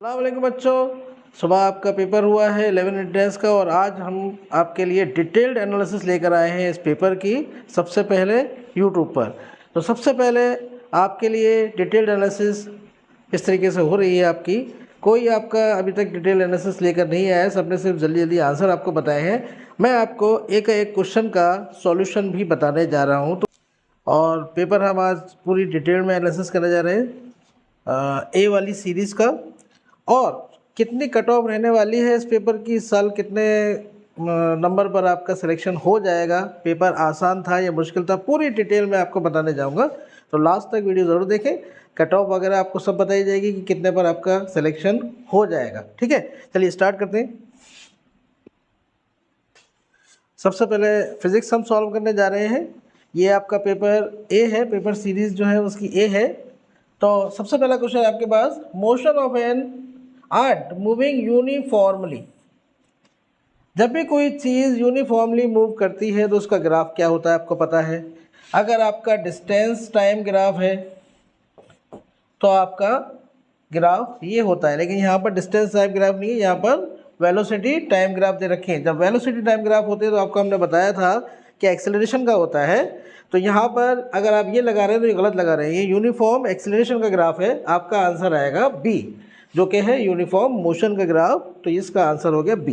अस्सलाम वालेकुम बच्चों, सुबह आपका पेपर हुआ है 11 एंट्रेंस का और आज हम आपके लिए डिटेल्ड एनालिसिस लेकर आए हैं इस पेपर की। सबसे पहले यूट्यूब पर तो सबसे पहले आपके लिए डिटेल्ड एनालिसिस इस तरीके से हो रही है आपकी। कोई आपका अभी तक डिटेल एनालिसिस लेकर नहीं आया है, सबने सिर्फ जल्दी जल्दी आंसर आपको बताए हैं। मैं आपको एक एक क्वेश्चन का सॉल्यूशन भी बताने जा रहा हूँ। तो और पेपर हम आज पूरी डिटेल में एनालिसिस करने जा रहे हैं ए वाली सीरीज़ का। और कितनी कट ऑफ रहने वाली है इस पेपर की, इस साल कितने नंबर पर आपका सिलेक्शन हो जाएगा, पेपर आसान था या मुश्किल था, पूरी डिटेल में आपको बताने जाऊंगा। तो लास्ट तक वीडियो ज़रूर देखें, कट ऑफ वगैरह आपको सब बताई जाएगी कि कितने पर आपका सिलेक्शन हो जाएगा। ठीक है, चलिए स्टार्ट करते हैं। सबसे पहले फिजिक्स हम सॉल्व करने जा रहे हैं। ये आपका पेपर ए है, पेपर सीरीज़ जो है उसकी ए है। तो सबसे पहला क्वेश्चन आपके पास, motion of an art moving uniformly. जब भी कोई चीज़ यूनिफॉर्मली मूव करती है तो उसका ग्राफ क्या होता है आपको पता है। अगर आपका डिस्टेंस टाइम ग्राफ है तो आपका ग्राफ ये होता है, लेकिन यहाँ पर डिस्टेंस टाइम ग्राफ नहीं है, यहाँ पर वेलोसिटी टाइम ग्राफ दे रखे हैं। जब वेलोसिटी टाइम ग्राफ होते हैं तो आपको हमने बताया था कि एक्सेलरेशन का होता है। तो यहाँ पर अगर आप ये लगा रहे हैं तो ये गलत लगा रहे हैं, ये यूनिफॉर्म एक्सेलरेशन का ग्राफ है। आपका आंसर आएगा बी, जो कि है यूनिफॉर्म मोशन का ग्राफ। तो इसका आंसर हो गया B.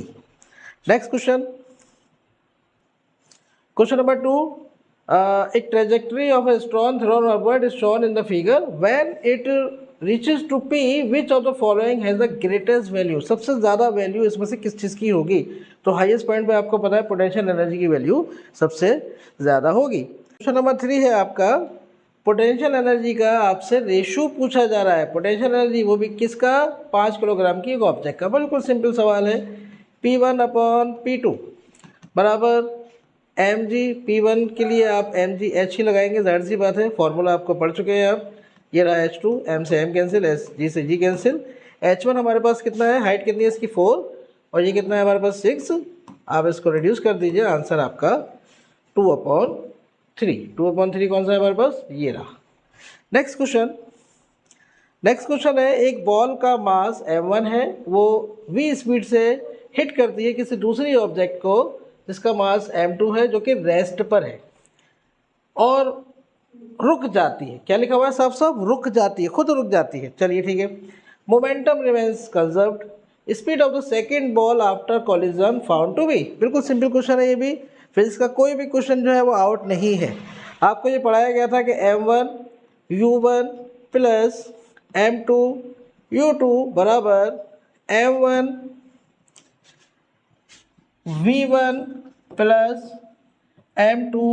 Next question, question number 2, a trajectory of a stone thrown upward is shown in the figure. When it reaches to P, which of the following has the greatest value? सबसे ज़्यादा value इसमें से किस चीज़ की होगी? तो highest point पे आपको पता है पोटेंशियल एनर्जी की वैल्यू सबसे ज़्यादा होगी। क्वेश्चन नंबर 3 है आपका, पोटेंशियल एनर्जी का आपसे रेशो पूछा जा रहा है। पोटेंशियल एनर्जी वो भी किसका? 5 किलोग्राम की एक ऑब्जेक्ट का। बिल्कुल सिंपल सवाल है। P1/P2 बराबर mg। P1 के लिए आप mgh ही लगाएंगे, जाहिर सी बात है, फॉर्मूला आपको पढ़ चुके हैं आप। ये रहा H2, m से m कैंसिल, g से g कैंसिल। H1 हमारे पास कितना है, हाइट कितनी है इसकी 4, और ये कितना है हमारे पास 6। आप इसको रिड्यूस कर दीजिए, आंसर आपका 2/3। 2/3 कौन सा है हमारे पास, ये रहा। नेक्स्ट क्वेश्चन है, एक बॉल का मास m1 है, वो v स्पीड से हिट करती है किसी दूसरी ऑब्जेक्ट को जिसका मास m2 है, जो कि रेस्ट पर है और रुक जाती है। क्या लिखा हुआ है साफ साफ, रुक जाती है, खुद रुक जाती है। चलिए ठीक है। Momentum remains conserved, speed of the second ball after collision found to be. बिल्कुल सिंपल क्वेश्चन है ये भी। फिजिक्स का कोई भी क्वेश्चन जो है वो आउट नहीं है। आपको ये पढ़ाया गया था कि m1 u1 plus m2 u2 बराबर m1 v1 plus m2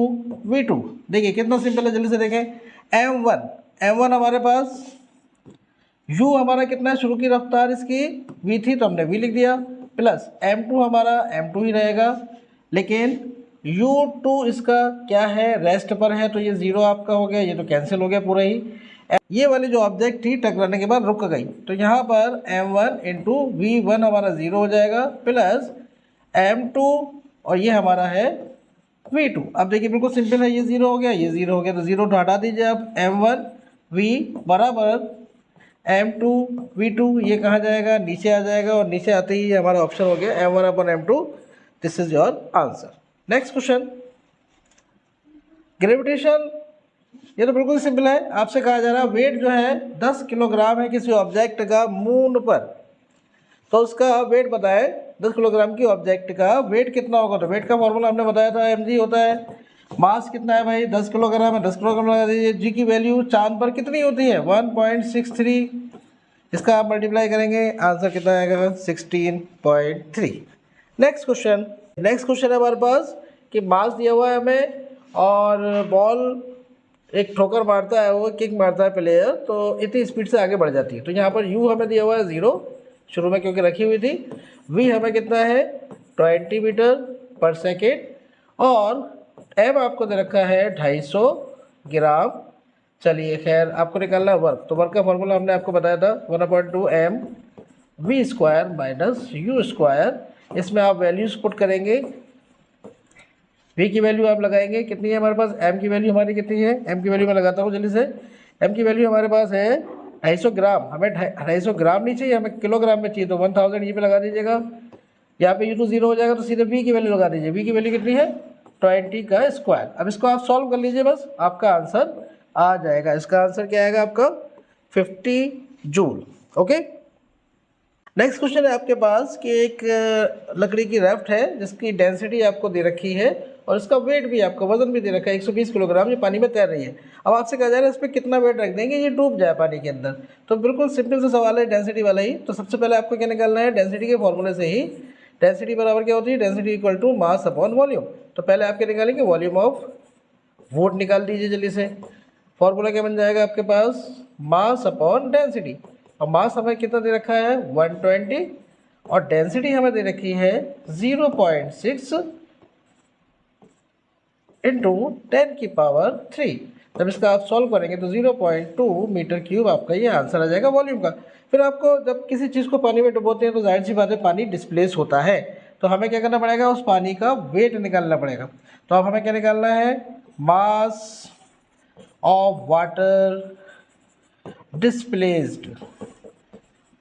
v2। देखिए कितना सिंपल है, जल्दी से देखें। m1 हमारे पास, u हमारा कितना है, शुरू की रफ्तार इसकी v थी तो हमने v लिख दिया, प्लस m2 हमारा m2 ही रहेगा, लेकिन u2 इसका क्या है, रेस्ट पर है, तो ये 0 आपका हो गया, ये तो कैंसिल हो गया पूरा ही। ये वाली जो ऑब्जेक्ट थी टकराने के बाद रुक गई, तो यहाँ पर m1 इंटू v1 हमारा 0 हो जाएगा, प्लस m2 और ये हमारा है v2। अब देखिए बिल्कुल सिंपल है, ये 0 हो गया, ये 0 हो गया, तो 0 तो हटा दीजिए आप। m1 v बराबर m2 v2, ये कहाँ जाएगा, नीचे आ जाएगा, और नीचे आते ही हमारा ऑप्शन हो गया m1/m2। This is your answer. Next question, gravitation. ये तो बिल्कुल सिंपल है, आपसे कहा जा रहा है वेट जो है 10 किलोग्राम है किसी ऑब्जेक्ट का मून पर, तो उसका वेट बताए। 10 किलोग्राम की ऑब्जेक्ट का वेट कितना होगा, तो वेट का फॉर्मूला हमने बताया था mg होता है। मास कितना है भाई, 10 किलोग्राम है, 10 किलोग्राम लगा दीजिए। जी की वैल्यू चांद पर कितनी होती है, 1.63। इसका आप मल्टीप्लाई करेंगे, आंसर कितना आएगा, 16.3। नेक्स्ट क्वेश्चन है हमारे पास कि मास दिया हुआ है हमें और बॉल एक ठोकर मारता है, वो किक मारता है प्लेयर, तो इतनी स्पीड से आगे बढ़ जाती है। तो यहाँ पर u हमें दिया हुआ है 0 शुरू में क्योंकि रखी हुई थी, v हमें कितना है 20 मीटर पर सेकेंड, और m आपको दे रखा है 250 ग्राम। चलिए खैर, आपको निकालना है वर्क, तो वर्क का फॉर्मूला हमने आपको बताया था 1/2 m v² माइनस u²। इसमें आप वैल्यूज पुट करेंगे, v की वैल्यू आप लगाएंगे, कितनी है हमारे पास, m की वैल्यू हमारी कितनी है, m की वैल्यू मैं लगाता हूँ जल्दी से। m की वैल्यू हमारे पास है 250 ग्राम, हमें 250 ग्राम नहीं चाहिए, हमें किलोग्राम में चाहिए, तो 1000 ये पे लगा दीजिएगा। यहाँ पे U2 0 हो जाएगा, तो सीधे V की वैल्यू लगा दीजिए। V की वैल्यू कितनी है 20 का स्क्वायर। अब इसको आप सॉल्व कर लीजिए, बस आपका आंसर आ जाएगा। इसका आंसर क्या आएगा आपका 50 जूल। ओके, नेक्स्ट क्वेश्चन है आपके पास कि एक लकड़ी की राफ्ट है जिसकी डेंसिटी आपको दे रखी है और इसका वेट भी, आपका वजन भी दे रखा है 120 किलोग्राम, ये पानी में तैर रही है। अब आपसे कहा जा रहा है इस पर कितना वेट रख देंगे ये डूब जाए पानी के अंदर। तो बिल्कुल सिंपल सा सवाल है, डेंसिटी वाला ही। तो सबसे पहले आपको क्या निकालना है, डेंसिटी के फॉर्मूले से ही। डेंसिटी बराबर क्या होती है, density equal to mass upon volume. तो पहले आप क्या निकालेंगे, वॉल्यूम ऑफ वोट निकाल दीजिए जल्दी से। फॉर्मूला क्या बन जाएगा आपके पास, मास अपॉन डेंसिटी। और मास हमें कितना दे रखा है 120 और डेंसिटी हमें दे रखी है 0.6 इंटू 10 की पावर 3। जब इसका आप सॉल्व करेंगे तो 0.2 मीटर क्यूब आपका ये आंसर आ जाएगा वॉल्यूम का। फिर आपको जब किसी चीज़ को पानी में डुबोते हैं तो जाहिर सी बात है पानी डिस्प्लेस होता है, तो हमें क्या करना पड़ेगा, उस पानी का वेट निकालना पड़ेगा। तो अब हमें क्या निकालना है, मास ऑफ वाटर डिस्प्लेस्ड।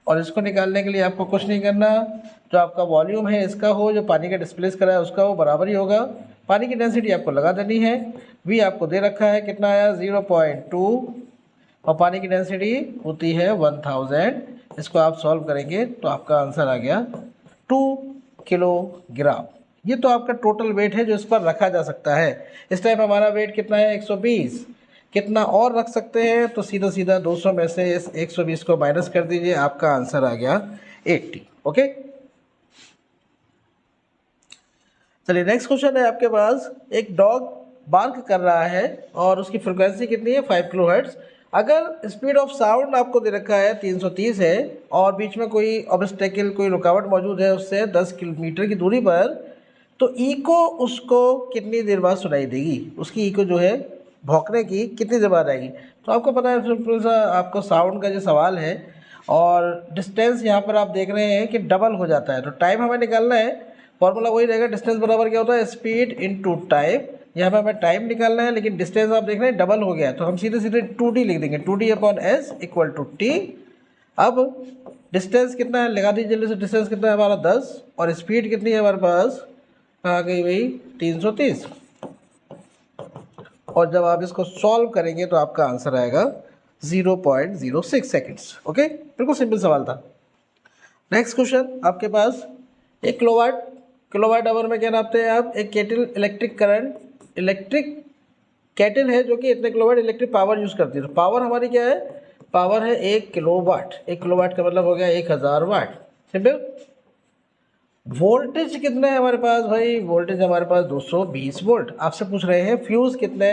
और इसको निकालने के लिए आपको कुछ नहीं करना, जो आपका वॉल्यूम है इसका हो, जो पानी का डिस्प्लेस करा है उसका हो, बराबर ही होगा। पानी की डेंसिटी आपको लगा देनी है, वी आपको दे रखा है कितना आया 0.2 और पानी की डेंसिटी होती है 1000। इसको आप सॉल्व करेंगे तो आपका आंसर आ गया 2 किलोग्राम। ये तो आपका टोटल वेट है जो इस पर रखा जा सकता है। इस टाइम हमारा वेट कितना है 120, कितना और रख सकते हैं, तो सीधा सीधा 200 में से इस 120 को माइनस कर दीजिए, आपका आंसर आ गया 80। ओके, चलिए नेक्स्ट क्वेश्चन है आपके पास। एक डॉग बार्क कर रहा है और उसकी फ्रिक्वेंसी कितनी है 5 किलोहर्ट्ज। अगर स्पीड ऑफ साउंड आपको दे रखा है 330 है और बीच में कोई ऑब्स्टेकल, कोई रुकावट मौजूद है उससे 10 किलोमीटर की दूरी पर, तो इको उसको कितनी देर बाद सुनाई देगी, उसकी इको जो है भौंकने की कितनी देर बाद आएगी। तो आपको पता है सिंपल सा आपको साउंड का जो सवाल है और डिस्टेंस यहाँ पर आप देख रहे हैं कि डबल हो जाता है, तो टाइम हमें निकालना है। फॉर्मूला वही रहेगा, डिस्टेंस बराबर क्या होता है स्पीड इनटू टाइम। यहाँ पर हमें टाइम निकालना है लेकिन डिस्टेंस आप देख रहे हैं डबल हो गया है, तो हम सीधे सीधे 2D लिख देंगे, 2D upon s equal to t. अब डिस्टेंस कितना है लगा दीजिए जल्दी से, डिस्टेंस कितना है हमारा 10 और स्पीड कितनी है हमारे पास, आ गई भाई 330। और जब आप इसको सॉल्व करेंगे तो आपका आंसर आएगा 0.06 सेकेंड्स। ओके, बिल्कुल सिंपल सवाल था। नेक्स्ट क्वेश्चन आपके पास, एक किलोवाट आवर में क्या नापते हैं आप, एक kettle electric current, electric kettle है जो कि इतने किलोवाट इलेक्ट्रिक पावर यूज़ करती है। तो पावर हमारी क्या है, पावर है 1 किलोवाट। 1 किलोवाट का मतलब हो गया 1000 वाट, सिंपल। वोल्टेज कितना है हमारे पास भाई, वोल्टेज हमारे पास 220 वोल्ट। आपसे पूछ रहे हैं फ्यूज़ कितने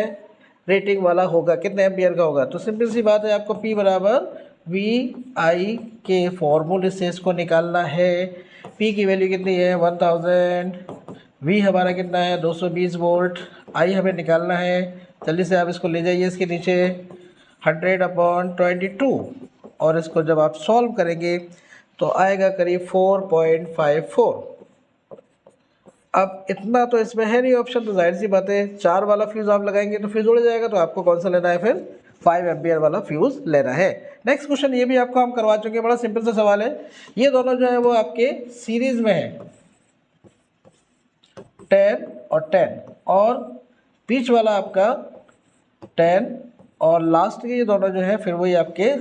रेटिंग वाला होगा, कितने एम्पियर का होगा। तो सिंपल सी बात है, आपको P बराबर VI के फॉर्मूले से इसको निकालना है। P की वैल्यू कितनी है 1000, V हमारा कितना है 220 वोल्ट, I हमें निकालना है। जल्दी से आप इसको ले जाइए इसके नीचे 100/22 और इसको जब आप सॉल्व करेंगे तो आएगा करीब 4.54। अब इतना तो इसमें है नहीं ऑप्शन, तो जाहिर सी बात है 4 वाला फ्यूज़ आप लगाएंगे तो फ्यूज़ उड़ जाएगा, तो आपको कौन सा लेना है फिर 5 एम्पियर वाला फ्यूज़ लेना है। नेक्स्ट क्वेश्चन ये भी आपको हम करवा चुके हैं, बड़ा सिंपल सा सवाल है। ये दोनों जो है वो आपके सीरीज में है 10 और 10, और बीच वाला आपका 10 और लास्ट के ये दोनों जो है फिर वही आपके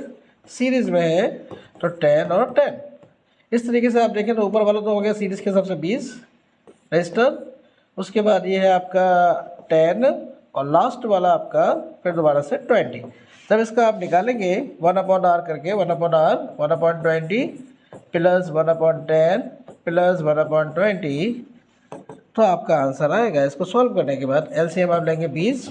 सीरीज में है, तो 10 और 10। इस तरीके से आप देखें तो ऊपर वाला तो हो गया सीरीज के हिसाब से 20 रजिस्टर, उसके बाद ये है आपका 10 और लास्ट वाला आपका फिर दोबारा से 20। जब इसका आप निकालेंगे 1/r करके 1/r 1/20 प्लस 1/10 प्लस 1/20, तो आपका आंसर आएगा। इसको सॉल्व करने के बाद एलसीएम आप लेंगे 20,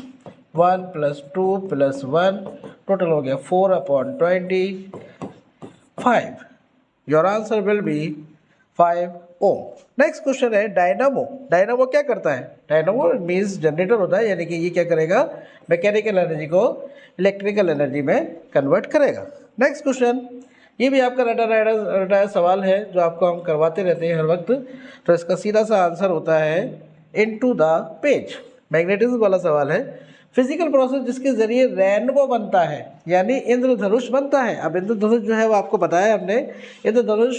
1 + 2 + 1, टोटल हो गया 4/20, 5। Your answer will be 5 ohm. Next question है डायनामो। डायनामो क्या करता है, डायनामो मीन्स जनरेटर होता है, यानी कि ये क्या करेगा मैकेनिकल एनर्जी को इलेक्ट्रिकल एनर्जी में कन्वर्ट करेगा। नेक्स्ट क्वेश्चन, ये भी आपका रटा सवाल है जो आपको हम करवाते रहते हैं हर वक्त। तो इसका सीधा सा आंसर होता है इनटू द पेज। मैग्नेटिज्म वाला सवाल है। फिजिकल प्रोसेस जिसके जरिए रेनबो बनता है, यानी इंद्रधनुष बनता है। अब इंद्रधनुष जो है वो आपको बताया हमने, इंद्रधनुष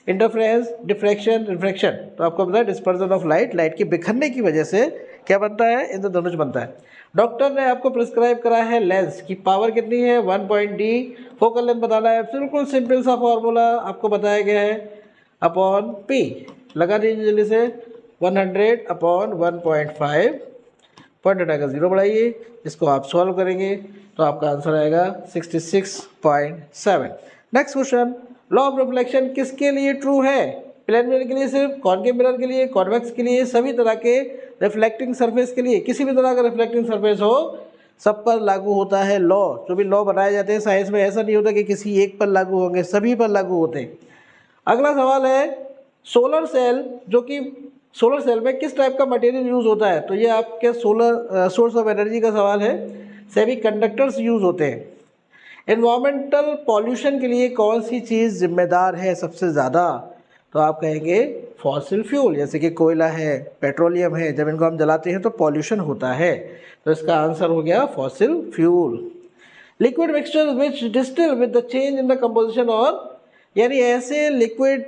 इंटरफेरेंस, डिफ्रैक्शन, रिफ्रैक्शन, तो आपको पता है डिस्पर्जन ऑफ लाइट, लाइट के बिखरने की वजह से क्या बनता है, इंद्रधनुष बनता है। डॉक्टर ने आपको प्रिस्क्राइब करा है लेंस की पावर कितनी है 1.d, फोकल लेंथ बताना है, बिल्कुल सिंपल सा फॉर्मूला आपको बताया गया है, अपॉन p, लगा दीजिए जल्दी से 100 अपॉन 1.5, पॉइंट हटाकर 0 बढ़ाइए, इसको आप सॉल्व करेंगे तो आपका आंसर आएगा 66.7। Next question, law of reflection किसके लिए ट्रू है, प्लेन मिरर के लिए सिर्फ, कॉनकेव मिरर के लिए, कॉन्वेक्स के लिए, सभी तरह के रिफ्लेक्टिंग सरफेस के लिए, किसी भी तरह का रिफ्लेक्टिंग सरफेस हो सब पर लागू होता है लॉ। जो भी लॉ बनाए जाते हैं साइंस में ऐसा नहीं होता कि किसी एक पर लागू होंगे, सभी पर लागू होते हैं। अगला सवाल है सोलर सेल, जो कि सोलर सेल में किस टाइप का मटेरियल यूज़ होता है, तो ये आपके सोलर सोर्स ऑफ एनर्जी का सवाल है। सेमी कंडक्टर्स यूज़ होते हैं। एनवायरमेंटल पॉल्यूशन के लिए कौन सी चीज़ जिम्मेदार है सबसे ज़्यादा, तो आप कहेंगे फॉसिल फ्यूल, जैसे कि कोयला है, पेट्रोलियम है, जब इनको हम जलाते हैं तो पॉल्यूशन होता है, तो इसका आंसर हो गया fossil fuel. Liquid mixture which distil with the change in the composition, और यानी ऐसे लिक्विड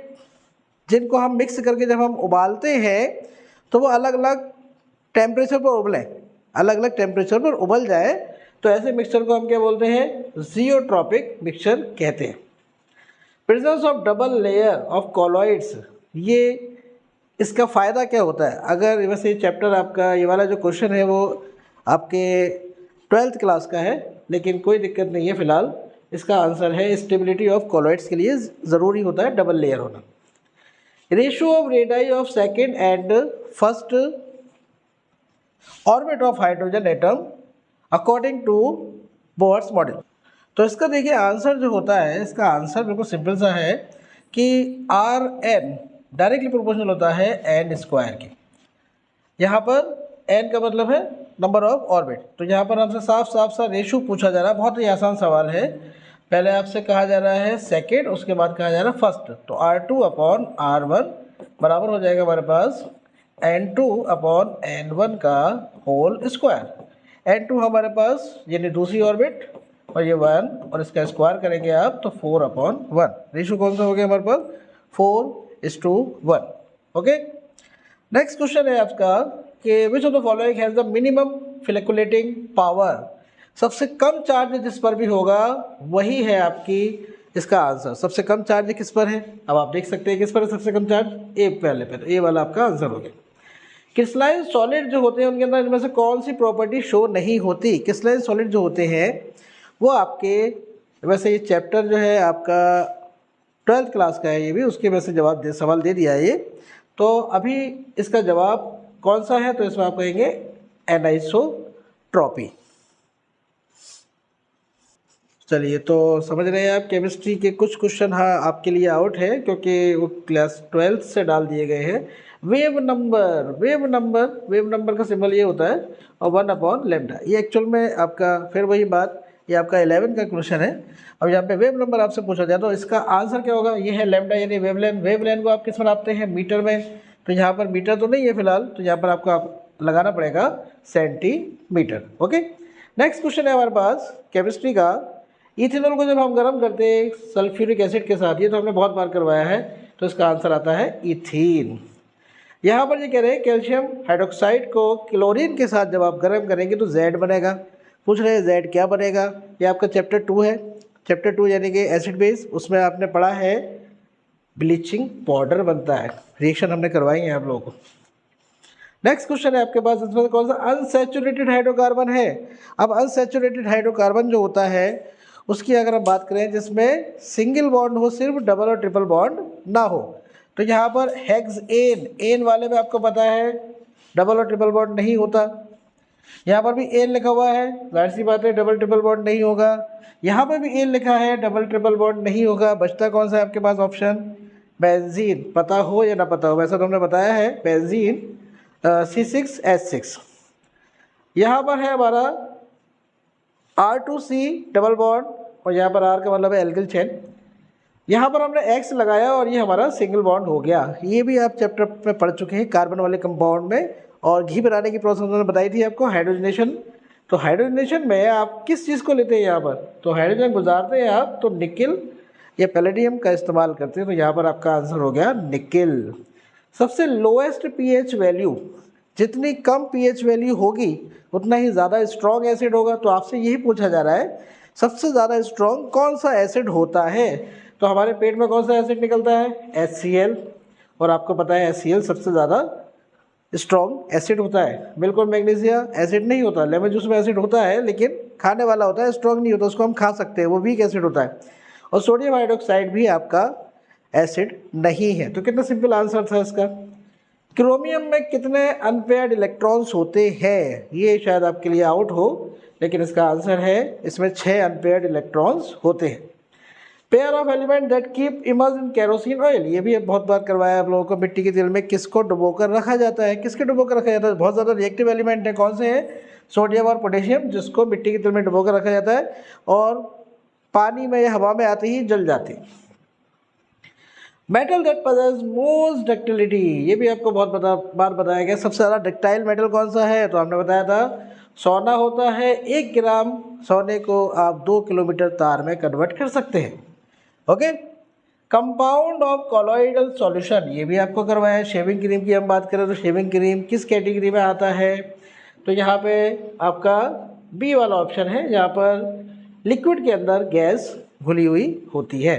जिनको हम मिक्स करके जब हम उबालते हैं तो वो अलग अलग टेम्परेचर पर उबलें, अलग अलग टेम्परेचर पर उबल जाए, तो ऐसे मिक्सचर को हम क्या बोलते हैं, जियोट्रॉपिक मिक्सचर कहते हैं। Presence of double layer of colloids, ये इसका फ़ायदा क्या होता है, अगर वैसे चैप्टर आपका ये वाला जो क्वेश्चन है वो आपके 12th क्लास का है, लेकिन कोई दिक्कत नहीं है फ़िलहाल, इसका आंसर है स्टेबिलिटी ऑफ कॉलॉइड्स के लिए ज़रूरी होता है डबल लेयर होना। Ratio of radii of second and first orbit of hydrogen atom according to Bohr's model, तो इसका देखिए आंसर जो होता है, इसका आंसर बिल्कुल सिंपल सा है कि आर एन डायरेक्टली प्रोपोर्शनल होता है एन स्क्वायर के। यहाँ पर एन का मतलब है नंबर ऑफ ऑर्बिट, तो यहाँ पर हमसे साफ साफ सा रेशो पूछा जा रहा है। बहुत ही आसान सवाल है। पहले आपसे कहा जा रहा है सेकेंड, उसके बाद कहा जा रहा है फर्स्ट, तो R2 अपॉन R1 बराबर हो जाएगा हमारे पास N2 अपॉन N1 का होल स्क्वायर। N2 हमारे पास यानी दूसरी ऑर्बिट, और ये 1, और इसका स्क्वायर करेंगे आप तो 4 अपॉन 1। रेशो कौन सा हो गया हमारे पास 4:1। ओके, नेक्स्ट क्वेश्चन है आपका कि which of the following has the minimum flocculating power, सबसे कम चार्ज जिस पर भी होगा वही है आपकी इसका आंसर। सबसे कम चार्ज किस पर है, अब आप देख सकते हैं किस पर है सबसे कम चार्ज, ए पहले पे, तो ए वाला आपका आंसर हो गया। क्रिस्टलाइन सॉलिड जो होते हैं उनके अंदर इनमें से कौन सी प्रॉपर्टी शो नहीं होती। क्रिस्टलाइन सॉलिड जो होते हैं वो आपके, वैसे ये चैप्टर जो है आपका 12th क्लास का है, ये भी उसके वैसे सवाल दे दिया है ये, तो अभी इसका जवाब कौन सा है, तो इसमें आप कहेंगे एनाइसोट्रॉपी। चलिए, तो समझ रहे हैं आप केमिस्ट्री के कुछ क्वेश्चन हाँ आपके लिए आउट है क्योंकि वो क्लास 12th से डाल दिए गए हैं। वेव नंबर का सिंबल ये होता है और 1 अपॉन लेम्डा, ये एक्चुअल में आपका फिर वही बात, ये आपका 11 का क्वेश्चन है। अब यहाँ पे वेव नंबर आपसे पूछा जाए तो इसका आंसर क्या होगा, ये है लेम्डा यानी वेवलेंथ। वेवलेंथ को आप किस में नापते हैं, मीटर में, तो यहाँ पर मीटर तो नहीं है फिलहाल, तो यहाँ पर आपको लगाना पड़ेगा सेंटीमीटर। ओके, नेक्स्ट क्वेश्चन है हमारे पास केमिस्ट्री का। इथेनॉल को जब हम गर्म करते हैं सल्फ्यूरिक एसिड के साथ, ये तो हमने बहुत बार करवाया है, तो इसका आंसर आता है इथीन। यहाँ पर ये कह रहे हैं कैल्शियम हाइड्रोक्साइड को क्लोरीन के साथ जब आप गर्म करेंगे तो Z बनेगा। पूछ रहे हैं Z क्या बनेगा, ये आपका चैप्टर 2 है। चैप्टर 2 यानी कि एसिड बेस, उसमें आपने पढ़ा है ब्लीचिंग पाउडर बनता है, रिएक्शन हमने करवाई है आप लोगों को। नेक्स्ट क्वेश्चन है आपके पास, इसमें कौन सा अनसैचुरेटेड हाइड्रोकार्बन है। अब अनसैचुरेटेड हाइड्रोकार्बन जो होता है उसकी अगर हम बात करें जिसमें सिंगल बॉन्ड हो, सिर्फ डबल और ट्रिपल बॉन्ड ना हो, तो यहाँ पर हेक्सेन, एन वाले में आपको पता है डबल और ट्रिपल बॉन्ड नहीं होता। यहाँ पर भी एन लिखा हुआ है, जाहिर सी बात है डबल ट्रिपल बॉन्ड नहीं होगा। यहाँ पर भी एन लिखा है, डबल ट्रिपल बॉन्ड नहीं होगा। बचता कौन सा है आपके पास ऑप्शन, बेंजीन। पता हो या ना पता हो, वैसा तो हमने बताया है बेंजीन C6H6। यहाँ पर है हमारा R2C डबल बॉन्ड, और यहाँ पर R का मतलब है एल्किल चेन। यहाँ पर हमने X लगाया और ये हमारा सिंगल बॉन्ड हो गया। ये भी आप चैप्टर में पढ़ चुके हैं कार्बन वाले कंपाउंड में, और घी बनाने की प्रोसेस उन्होंने बताई थी आपको, हाइड्रोजनेशन। तो हाइड्रोजनेशन में आप किस चीज़ को लेते हैं यहाँ पर, तो हाइड्रोजन गुजारते हैं आप तो निकिल या पैलेडियम का इस्तेमाल करते हैं, तो यहाँ पर आपका आंसर हो गया निकिल। सबसे लोएस्ट पीएच वैल्यू, जितनी कम पीएच वैल्यू होगी उतना ही ज़्यादा स्ट्रॉन्ग एसिड होगा। तो आपसे यही पूछा जा रहा है सबसे ज़्यादा स्ट्रॉन्ग कौन सा एसिड होता है, तो हमारे पेट में कौन सा एसिड निकलता है, HCl, और आपको पता है HCl सबसे ज़्यादा स्ट्रॉन्ग एसिड होता है। बिल्कुल मैग्नीशिया एसिड नहीं होता, लेमन जूस में एसिड होता है लेकिन खाने वाला होता है, स्ट्रॉन्ग नहीं होता, उसको हम खा सकते हैं, वो वीक एसिड होता है। और सोडियम हाइड्रोक्साइड भी आपका एसिड नहीं है। तो कितना सिंपल आंसर था इसका। क्रोमियम में कितने अनपेयर्ड इलेक्ट्रॉन्स होते हैं, ये शायद आपके लिए आउट हो, लेकिन इसका आंसर है इसमें 6 अनपेयर्ड इलेक्ट्रॉन्स होते हैं। Pair of element that keep emerge in kerosene oil, ये भी बहुत बार करवाया आप लोगों को। मिट्टी के तेल में किसको डुबोकर रखा जाता है, किसके डुबोकर रखा जाता है, बहुत ज़्यादा रिएक्टिव एलिमेंट है, कौन से हैं, सोडियम और पोटेशियम, जिसको मिट्टी के तेल में डुबोकर रखा जाता है और पानी में या हवा में आते ही जल जाते हैं। Metal that possess most ductility, ये भी आपको बहुत बार बताया गया। सबसे ज़्यादा डक्टाइल मेटल कौन सा है, तो हमने बताया था सोना होता है। 1 ग्राम सोने को आप 2 किलोमीटर तार में कन्वर्ट कर सकते हैं। Okay, compound of colloidal solution, ये भी आपको करवाया है। शेविंग क्रीम की हम बात करें तो शेविंग क्रीम किस कैटेगरी में आता है, तो यहाँ पे आपका बी वाला ऑप्शन है, जहाँ पर लिक्विड के अंदर गैस घुली हुई होती है।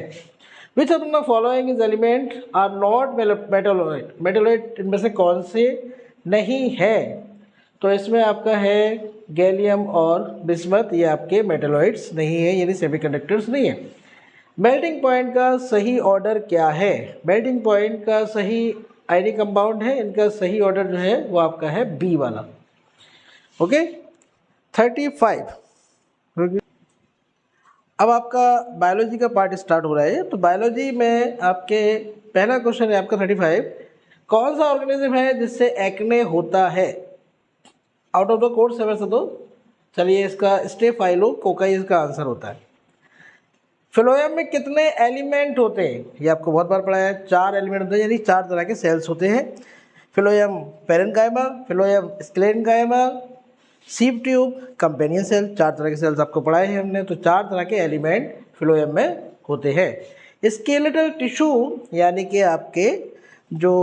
Which of the following is element are not metalloid, metalloid इनमें से कौन से नहीं है, तो इसमें आपका है गैलियम और बिस्मथ, ये आपके मेटलोइड्स नहीं है, यानी सेमीकंडक्टर्स नहीं है। मेल्टिंग पॉइंट का सही ऑर्डर क्या है, मेल्टिंग पॉइंट का सही आयनिक कंपाउंड है, इनका सही ऑर्डर जो है वो आपका है बी वाला। ओके 35। अब आपका बायोलॉजी का पार्ट स्टार्ट हो रहा है। तो बायोलॉजी में आपके पहला क्वेश्चन है आपका 35, कौन सा ऑर्गेनिज्म है जिससे एक्ने होता है। Out of the course seven से दो, चलिए इसका स्टेफाइलोकोकाई इसका आंसर होता है। फिलोयम में कितने एलिमेंट होते हैं, ये आपको बहुत बार पढ़ा है। 4 एलिमेंट होते हैं, यानी 4 तरह के सेल्स होते हैं। Phloem parenchyma, phloem sclerenchyma, sieve tube, companion cell, 4 तरह के सेल्स आपको पढ़ाए हैं हमने। तो 4 तरह के एलिमेंट फिलोयम में होते हैं। स्केलेटल टिश्यू यानी कि आपके जो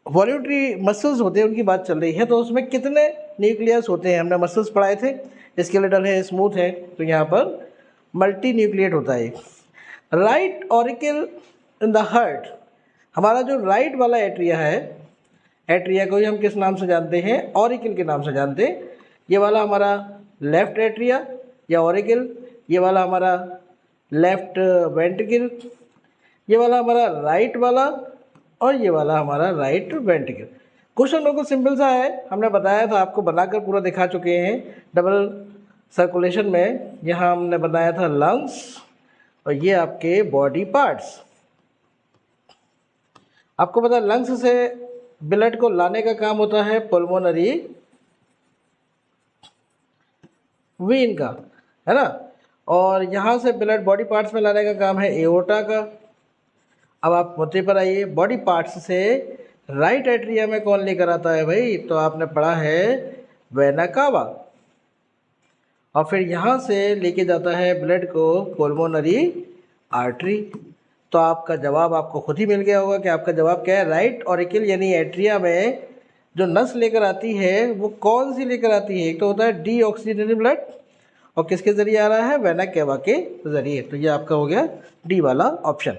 वॉल्यूटरी मसल्स होते हैं उनकी बात चल रही है, तो उसमें कितने न्यूक्लियस होते हैं, हमने मसल्स पढ़ाए थे। स्केलेटल है, स्मूथ है, तो यहाँ पर मल्टी न्यूक्लिएट होता है। Right auricle in the heart, हमारा जो राइट वाला एट्रिया है, एट्रिया को ही हम किस नाम से जानते हैं, ऑरिकल के नाम से जानते हैं। ये वाला हमारा लेफ्ट एट्रिया या ऑरिकल, ये वाला हमारा लेफ्ट वेंट्रिकल, ये वाला हमारा राइट वाला, और ये वाला हमारा राइट वेंट्रिकल। क्वेश्चन बिल्कुल सिंपल सा है, हमने बताया था आपको, बनाकर पूरा दिखा चुके हैं। डबल सर्कुलेशन में यहाँ हमने बनाया था लंग्स, और ये आपके बॉडी पार्ट्स। आपको पता है लंग्स से ब्लड को लाने का काम होता है पल्मोनरी वेन का, है ना, और यहाँ से ब्लड बॉडी पार्ट्स में लाने का काम है एओर्टा का। अब आप मुद्दे पर आइए, बॉडी पार्ट्स से राइट एट्रिया में कौन लेकर आता है भाई, तो आपने पढ़ा है वेना कावा, और फिर यहाँ से लेके जाता है ब्लड को पल्मोनरी आर्टरी। तो आपका जवाब आपको खुद ही मिल गया होगा कि आपका जवाब क्या है, राइट ऑरिकल यानी एट्रिया में जो नस लेकर आती है वो कौन सी लेकर आती है, एक तो होता है डीऑक्सीजनेटेड ब्लड, और किसके जरिए आ रहा है, वेना केवा के जरिए। तो ये आपका हो गया डी वाला option.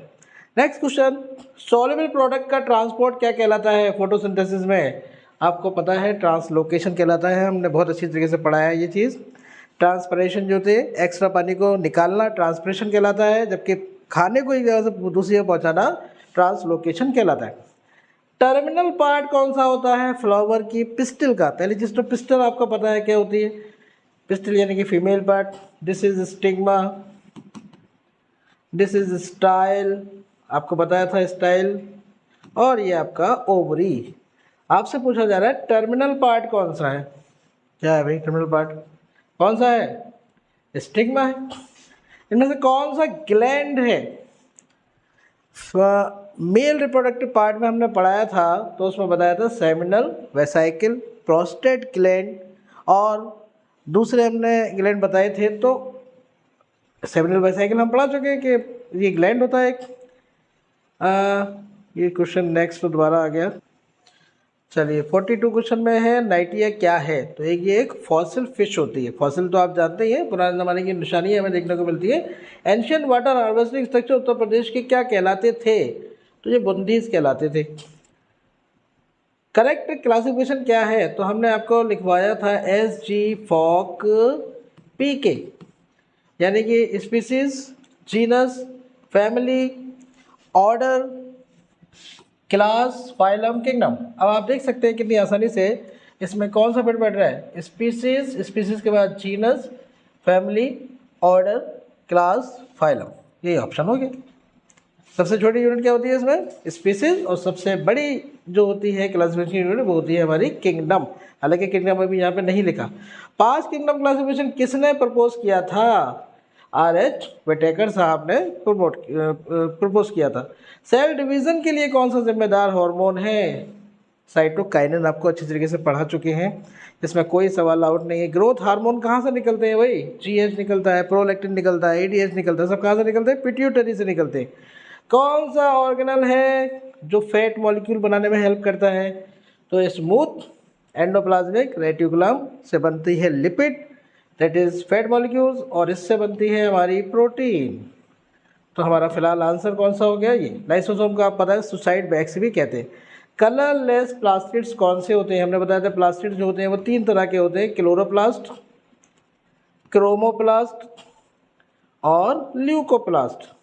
Next question, soluble product का ट्रांसपोर्ट क्या कहलाता है फोटोसिंथेसिस में, आपको पता है ट्रांसलोकेशन कहलाता है, हमने बहुत अच्छी तरीके से पढ़ाया है ये चीज़। ट्रांसपरेशन जो थे, एक्स्ट्रा पानी को निकालना ट्रांसपरेशन कहलाता है, जबकि खाने को एक जगह से दूसरी जगह पहुँचाना ट्रांसलोकेशन कहलाता है। टर्मिनल पार्ट कौन सा होता है फ्लावर की पिस्टिल का, पहली चीज़ तो पिस्टल आपको पता है क्या होती है, पिस्टिल यानी कि female part. This is stigma, this is style, आपको बताया था स्टाइल, और ये आपका ओवरी। आपसे पूछा जा रहा है टर्मिनल पार्ट कौन सा है, क्या है भाई टर्मिनल पार्ट कौन सा है, स्टिग्मा है। इनमें से कौन सा ग्लैंड है, मेल रिप्रोडक्टिव पार्ट में हमने पढ़ाया था, तो उसमें बताया था सेमिनल, वेसाइकल, प्रोस्टेट ग्लैंड और दूसरे हमने ग्लैंड बताए थे, तो सेमिनल वेसिकल हम पढ़ा चुके हैं कि ये ग्लैंड होता है एक। ये क्वेश्चन नेक्स्ट दोबारा आ गया। चलिए 42 क्वेश्चन में है नाइटिया क्या है, तो ये एक फॉसिल फिश होती है। फॉसिल तो आप जानते ही हैं, पुराने ज़माने की निशानी हमें देखने को मिलती है। Ancient water harvesting structure Uttar Pradesh के क्या कहलाते थे, तो ये बुंदीज कहलाते थे। करेक्ट क्लासिफिकेशन क्या है, तो हमने आपको लिखवाया था SG फॉक PK, यानी कि species, genus, family, order, class, phylum, kingdom. अब आप देख सकते हैं कितनी आसानी से इसमें कौन सा फिट बैठ रहा है, स्पीसीज, स्पीसीज के बाद genus, family, order, class, phylum, यही ऑप्शन हो गया। सबसे छोटी यूनिट क्या होती है इसमें, स्पीसीज, और सबसे बड़ी जो होती है क्लासिफिकेशन यूनिट वो होती है हमारी किंगडम। हालांकि किंगडम अभी यहाँ पे नहीं लिखा। पांच किंगडम क्लासिफिकेशन किसने प्रपोज किया था, RH व्हिटेकर साहब ने प्रपोज किया था। सेल डिवीजन के लिए कौन सा जिम्मेदार हार्मोन है, साइटोकाइनिन, आपको अच्छी तरीके से पढ़ा चुके हैं, इसमें कोई सवाल आउट नहीं है। ग्रोथ हार्मोन कहाँ से निकलते हैं भाई, GH निकलता है, प्रोलैक्टिन निकलता है, ADH निकलता है, सब कहाँ से निकलते हैं, पिट्यूटरी से निकलते हैं। कौन सा ऑर्गेनल है जो फैट मॉलिक्यूल बनाने में हेल्प करता है, तो स्मूथ एंडोप्लाज्मिक रेटिकुलम से बनती है lipid, that is fat molecules, और इससे बनती है हमारी प्रोटीन। तो हमारा फिलहाल आंसर कौन सा हो गया, ये लाइसोसोम का आप पता है सुसाइड बैग्स भी कहते हैं। कलरलेस प्लास्टिड्स कौन से होते हैं, हमने बताया था प्लास्टिड्स जो होते हैं वो तीन तरह के होते हैं, क्लोरोप्लास्ट, क्रोमोप्लास्ट और ल्यूकोप्लास्ट।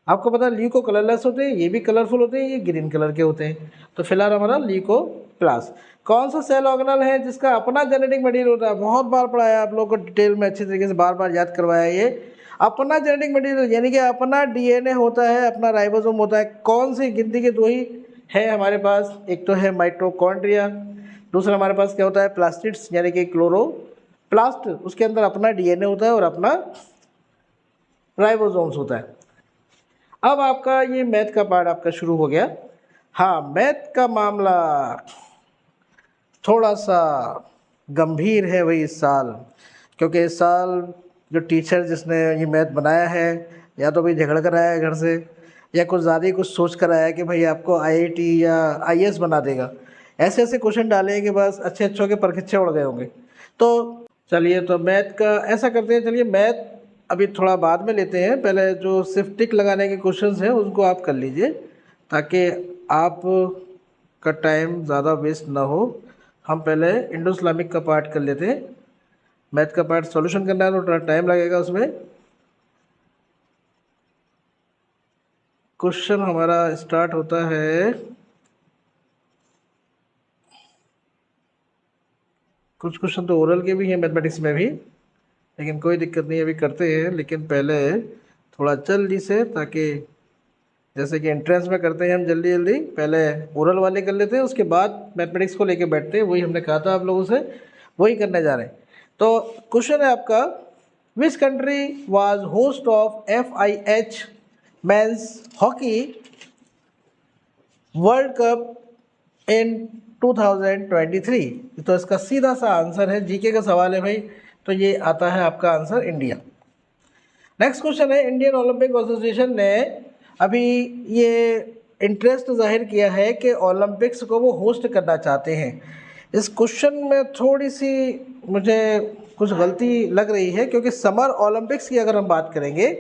आपको पता है ल्यूको कलरलेस होते हैं, ये भी कलरफुल होते हैं, ये ग्रीन कलर के होते हैं। तो फिलहाल हमारा ल्यूकोप्लास्ट। कौन सा सेल ऑर्गेनल है जिसका अपना जेनेटिक मटेरियल होता है, बहुत बार पढ़ाया आप लोगों को डिटेल में, अच्छी तरीके से बार बार याद करवाया। ये अपना जेनेटिक मटेरियल यानी कि अपना DNA होता है, अपना राइबोसोम होता है। कौन सी गिनती के दो ही है हमारे पास, एक तो है माइटोकॉन्ड्रिया, दूसरा हमारे पास क्या होता है प्लास्टिड्स यानी कि क्लोरोप्लास्ट, उसके अंदर अपना DNA होता है और अपना राइबोसोम्स होता है। अब आपका ये मैथ का पार्ट आपका शुरू हो गया। हाँ, मैथ का मामला थोड़ा सा गंभीर है भाई इस साल, क्योंकि इस साल जो टीचर जिसने ये मैथ बनाया है या तो भाई झगड़ कर आया है घर से, या कुछ ज़्यादा ही कुछ सोच कर आया कि भाई आपको IIT या IAS बना देगा। ऐसे ऐसे क्वेश्चन डाले हैं कि बस अच्छे अच्छों के परखिच्चे उड़ गए होंगे। तो चलिए, तो मैथ का ऐसा करते हैं, चलिए मैथ अभी थोड़ा बाद में लेते हैं, पहले जो सिर्फ टिक लगाने के क्वेश्चंस हैं उनको आप कर लीजिए ताकि आप का टाइम ज़्यादा वेस्ट ना हो। हम पहले इंडो इस्लामिक का पार्ट कर लेते हैं। मैथ का पार्ट सॉल्यूशन करना है तो थोड़ा टाइम लगेगा उसमें। क्वेश्चन हमारा स्टार्ट होता है, कुछ क्वेश्चन तो ओरल के भी हैं मैथमेटिक्स में भी, लेकिन कोई दिक्कत नहीं, अभी करते हैं। लेकिन पहले थोड़ा जल्दी से, ताकि जैसे कि एंट्रेंस में करते हैं हम जल्दी जल्दी, पहले ओरल वाले कर लेते हैं, उसके बाद मैथमेटिक्स को लेके बैठते हैं। वही हमने कहा था आप लोगों से, वही करने जा रहे हैं। तो क्वेश्चन है आपका, which country was host of FIH men's hockey world cup in 2023? तो इसका सीधा सा आंसर है, जीके का सवाल है भाई, तो ये आता है आपका आंसर इंडिया। नेक्स्ट क्वेश्चन है, इंडियन ओलंपिक एसोसिएशन ने अभी ये इंटरेस्ट जाहिर किया है कि ओलंपिक्स को वो होस्ट करना चाहते हैं। इस क्वेश्चन में थोड़ी सी मुझे कुछ गलती लग रही है, क्योंकि समर ओलंपिक्स की अगर हम बात करेंगे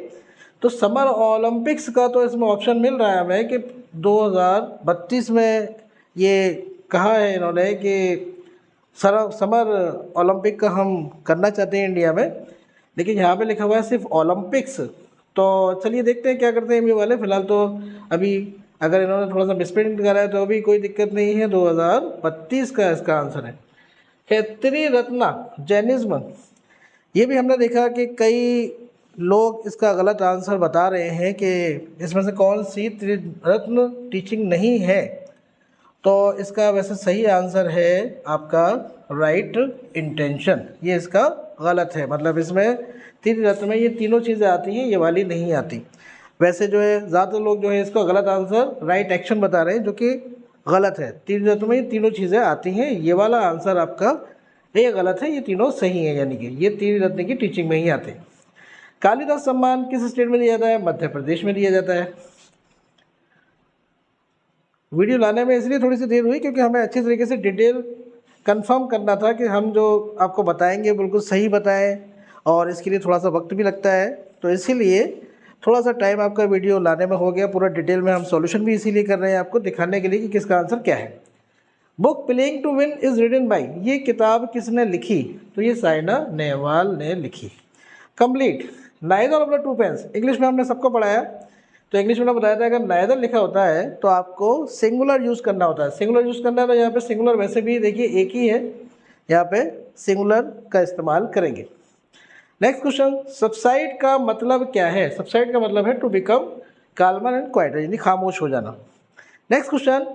तो समर ओलंपिक्स का तो इसमें ऑप्शन मिल रहा है हमें कि 2032 में ये कहा है इन्होंने कि समर ओलंपिक का हम करना चाहते हैं इंडिया में, लेकिन यहाँ पे लिखा हुआ है सिर्फ ओलंपिक्स। तो चलिए देखते हैं क्या करते हैं ये वाले। फिलहाल तो अभी अगर इन्होंने थोड़ा सा मिसप्रिंट करा है तो अभी कोई दिक्कत नहीं है, 2032 का इसका आंसर है। त्रिरत्ना जैनिज्म, ये भी हमने देखा कि कई लोग इसका गलत आंसर बता रहे हैं कि इसमें से कौन सी त्रिरत्न टीचिंग नहीं है। तो इसका वैसे सही आंसर है आपका राइट इंटेंशन, ये इसका गलत है। मतलब इसमें त्रिरत्न में ये तीनों चीज़ें आती हैं, ये वाली नहीं आती। वैसे जो है ज़्यादातर लोग जो है इसका गलत आंसर राइट एक्शन बता रहे हैं, जो कि गलत है। त्रिरत्न में ये तीनों चीज़ें आती हैं, ये वाला आंसर आपका ये गलत है, ये तीनों सही है, यानी कि ये तीन रत्न की टीचिंग में ही आते हैं। कालिदास सम्मान किस स्टेट में दिया जाता है? मध्य प्रदेश में दिया जाता है। वीडियो लाने में इसलिए थोड़ी सी देर हुई क्योंकि हमें अच्छी तरीके से डिटेल कंफर्म करना था कि हम जो आपको बताएंगे बिल्कुल सही बताएं, और इसके लिए थोड़ा सा वक्त भी लगता है, तो इसीलिए थोड़ा सा टाइम आपका वीडियो लाने में हो गया। पूरा डिटेल में हम सॉल्यूशन भी इसीलिए कर रहे हैं आपको दिखाने के लिए कि किसका आंसर क्या है। Book playing to win is written by, ये किताब किसने लिखी? तो ये साइना नेहवाल ने लिखी। Complete, neither of the two pens, English में हमने सबको पढ़ाया, तो इंग्लिश में बताया था अगर नाइदर लिखा होता है तो आपको सिंगुलर यूज़ करना होता है। सिंगुलर यूज़ करना है तो यहाँ पे सिंगुलर वैसे भी देखिए एक ही है, यहाँ पे सिंगुलर का इस्तेमाल करेंगे। नेक्स्ट क्वेश्चन, सबसाइड का मतलब क्या है? सबसाइड का मतलब है टू बिकम काल्मर एंड क्वाइटर, यानी खामोश हो जाना। Next question,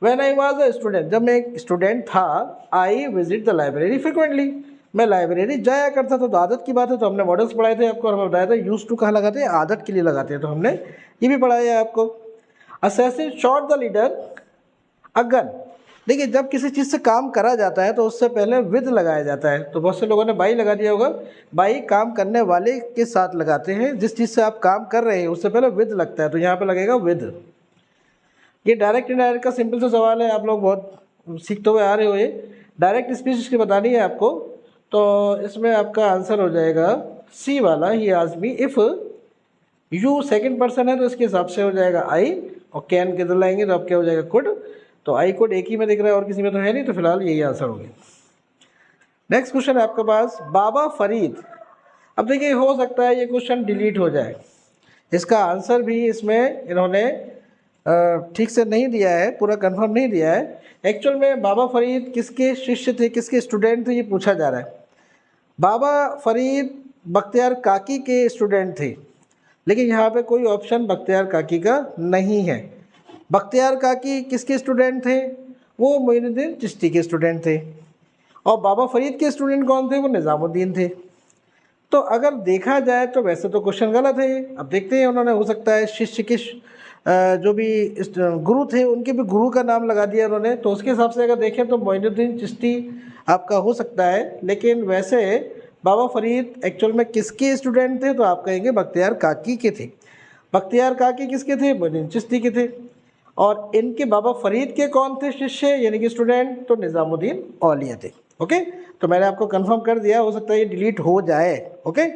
when I was a student, जब मैं एक स्टूडेंट था, I visit the library frequently, मैं लाइब्रेरी जाया करता था। तो आदत की बात है, तो हमने मॉडल्स पढ़ाए थे आपको और हमें बताया था यूज टू कहाँ लगाते हैं? आदत के लिए लगाते हैं, तो हमने ये भी पढ़ाया है आपको। Assassin shot the leader a gun, देखिए जब किसी चीज़ से काम करा जाता है तो उससे पहले विद लगाया जाता है, तो बहुत से लोगों ने बाई लगा दिया होगा। बाई काम करने वाले के साथ लगाते हैं, जिस चीज़ से आप काम कर रहे हैं उससे पहले विद लगता है, तो यहाँ पे लगेगा विद। ये डायरेक्ट इनडायरेक्ट का सिंपल सा सवाल है, आप लोग बहुत सीखते हुए आ रहे हो। ये डायरेक्ट स्पीच इसकी बतानी है आपको, तो इसमें आपका आंसर हो जाएगा सी वाला, ही आज me if you second person है तो इसके हिसाब से हो जाएगा आई, और कैन किधर लाएंगे तो अब क्या हो जाएगा? कुड। तो आई कुड एक ही में दिख रहा है और किसी में तो है नहीं, तो फिलहाल यही आंसर हो गया। नेक्स्ट क्वेश्चन है आपके पास, बाबा फरीद। अब देखिए हो सकता है ये क्वेश्चन डिलीट हो जाए, इसका आंसर भी इसमें इन्होंने ठीक से नहीं दिया है, पूरा कंफर्म नहीं दिया है। एक्चुअल में बाबा फरीद किसके शिष्य थे, किसके स्टूडेंट थे, ये पूछा जा रहा है। बाबा फरीद बख्तियार काकी के स्टूडेंट थे, लेकिन यहाँ पे कोई ऑप्शन बख्तियार काकी का नहीं है। बख्तियार काकी किसके स्टूडेंट थे? वो मोइनुद्दीन चिश्ती के स्टूडेंट थे। और बाबा फरीद के स्टूडेंट कौन थे? वो निज़ामुद्दीन थे। तो अगर देखा जाए तो वैसे तो क्वेश्चन गलत है ये। अब देखते हैं, उन्होंने हो सकता है शिष्य के जो भी गुरु थे उनके भी गुरु का नाम लगा दिया उन्होंने, तो उसके हिसाब से अगर देखें तो मोइनुद्दीन चिश्ती आपका हो सकता है। लेकिन वैसे बाबा फरीद एक्चुअल में किसके स्टूडेंट थे? तो आप कहेंगे बख्तियार काकी के थे। बख्तियार काकी किसके थे? मोइनुद्दीन चिश्ती के थे। और इनके बाबा फरीद के कौन थे शिष्य, यानी कि स्टूडेंट? तो निज़ामुद्दीन औलिया थे। ओके, तो मैंने आपको कंफर्म कर दिया, हो सकता है ये डिलीट हो जाए। ओके,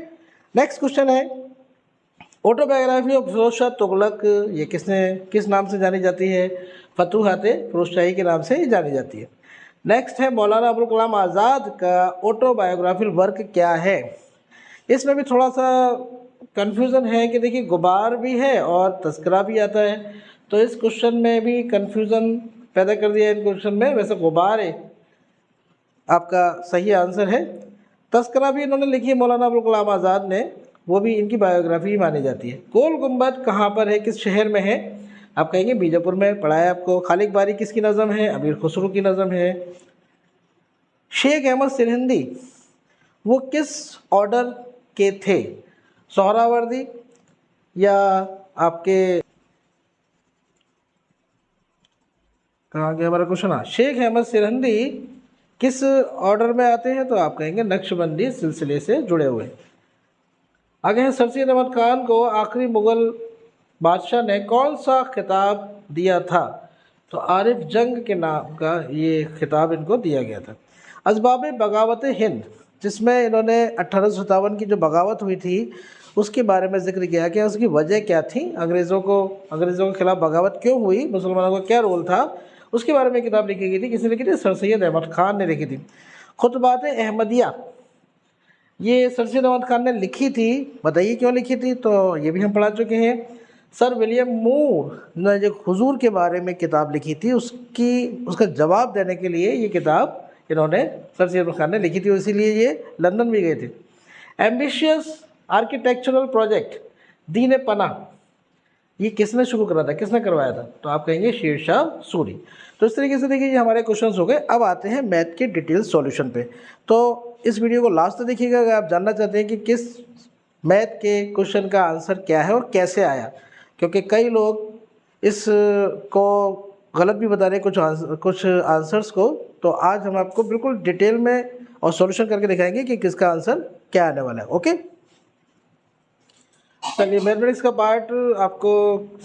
नेक्स्ट क्वेश्चन है, ऑटोबायोग्राफी ऑफ फिरोजशाह तुगलक, ये किस नाम से जानी जाती है? फतूहाते फिरोजशाही के नाम से ही जानी जाती है। नेक्स्ट है, मौलाना अबुल कलाम आज़ाद का ऑटोबायोग्राफिकल वर्क क्या है? इसमें भी थोड़ा सा कन्फ्यूज़न है कि देखिए गुबार भी है और तस्करा भी आता है, तो इस क्वेश्चन में भी कन्फ्यूज़न पैदा कर दिया है। इन क्वेश्चन में वैसे गुबार है आपका सही आंसर है। तस्करा भी इन्होंने लिखी है मौलाना अबुल कलाम आज़ाद ने, वो भी इनकी बायोग्राफी ही मानी जाती है। गोल गुम्बद कहाँ पर है, किस शहर में है? आप कहेंगे बीजापुर में, पढ़ा है आपको। खालिक बारी किसकी नज़म है? अमीर खुसरो की नज़म है। शेख अहमद सिरहिंदी वो किस ऑर्डर के थे? सोहरावर्दी या आपके, कहाँ गया हमारा क्वेश्चन? हाँ, शेख अहमद सिरहिंदी किस ऑर्डर में आते हैं? तो आप कहेंगे नक्शबंदी सिलसिले से जुड़े हुए। आगे है, सर सैयद अहमद खान को आखिरी मुग़ल बादशाह ने कौन सा खिताब दिया था? तो आरिफ जंग के नाम का ये खिताब इनको दिया गया था। असबाब बगावत हिंद, जिसमें इन्होंने 1857 की जो बगावत हुई थी उसके बारे में जिक्र किया कि उसकी वजह क्या थी, अंग्रेज़ों के खिलाफ बगावत क्यों हुई, मुसलमानों का क्या रोल था, उसके बारे में किताब लिखी गई थी। किसने लिखी थी? सर सैयद अहमद खान ने लिखी थी। खुतबात अहमदिया ये सर सैयद अहमद खान ने लिखी थी, बताइए क्यों लिखी थी? तो ये भी हम पढ़ा चुके हैं। सर विलियम मूर ने जो हुजूर के बारे में किताब लिखी थी उसका जवाब देने के लिए ये किताब इन्होंने सर सैयद अहमद खान ने लिखी थी, इसीलिए ये लंदन भी गए थे। एम्बिशियस आर्किटेक्चरल प्रोजेक्ट दीन पनाह ये किसने शुरू करा था, किसने करवाया था? तो आप कहेंगे शेर शाह सूरी। तो इस तरीके से देखिए ये हमारे क्वेश्चंस हो गए। अब आते हैं मैथ के डिटेल सॉल्यूशन पे। तो इस वीडियो को लास्ट तक देखिएगा अगर आप जानना चाहते हैं कि किस मैथ के क्वेश्चन का आंसर क्या है और कैसे आया, क्योंकि कई लोग इस को गलत भी बता रहे हैं कुछ आंसर्स को। तो आज हम आपको बिल्कुल डिटेल में और सॉल्यूशन करके दिखाएंगे कि किसका आंसर क्या आने वाला है। ओके, चलिए मैथमेटिक्स का पार्ट आपको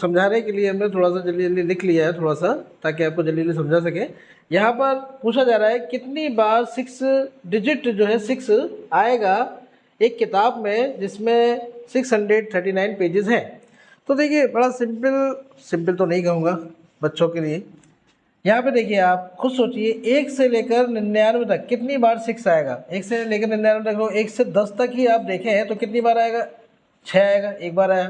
समझाने के लिए हमने थोड़ा सा जल्दी जल्दी लिख लिया है थोड़ा सा, ताकि आपको जल्दी जल्दी समझा सके। यहाँ पर पूछा जा रहा है कितनी बार 6 डिजिट जो है 6 आएगा एक किताब में जिसमें 639 पेजेस हैं। तो देखिए बड़ा सिंपल तो नहीं कहूँगा बच्चों के लिए। यहाँ पे देखिए आप खुद सोचिए, 1 से लेकर 99 तक कितनी बार 6 आएगा। 1 से लेकर 99 तक, 1 से 10 तक ही आप देखें तो कितनी बार आएगा, 6 आएगा, एक बार आया।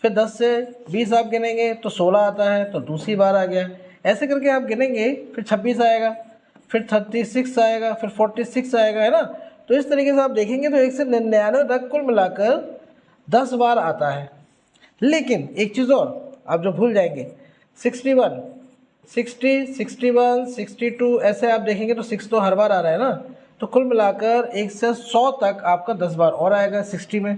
फिर 10 से 20 आप गिनेंगे तो 16 आता है, तो दूसरी बार आ गया। ऐसे करके आप गिनेंगे, फिर 26 आएगा, फिर 36 आएगा, फिर 46 आएगा, है ना। तो इस तरीके से आप देखेंगे तो 1 से 99 तक कुल मिलाकर 10 बार आता है। लेकिन एक चीज़ और आप जो भूल जाएंगे, 61, 60, 61, 62 ऐसे आप देखेंगे तो 6 तो हर बार आ रहा है ना। तो कुल मिलाकर 1 से 100 तक आपका 10 बार और आएगा 60 में।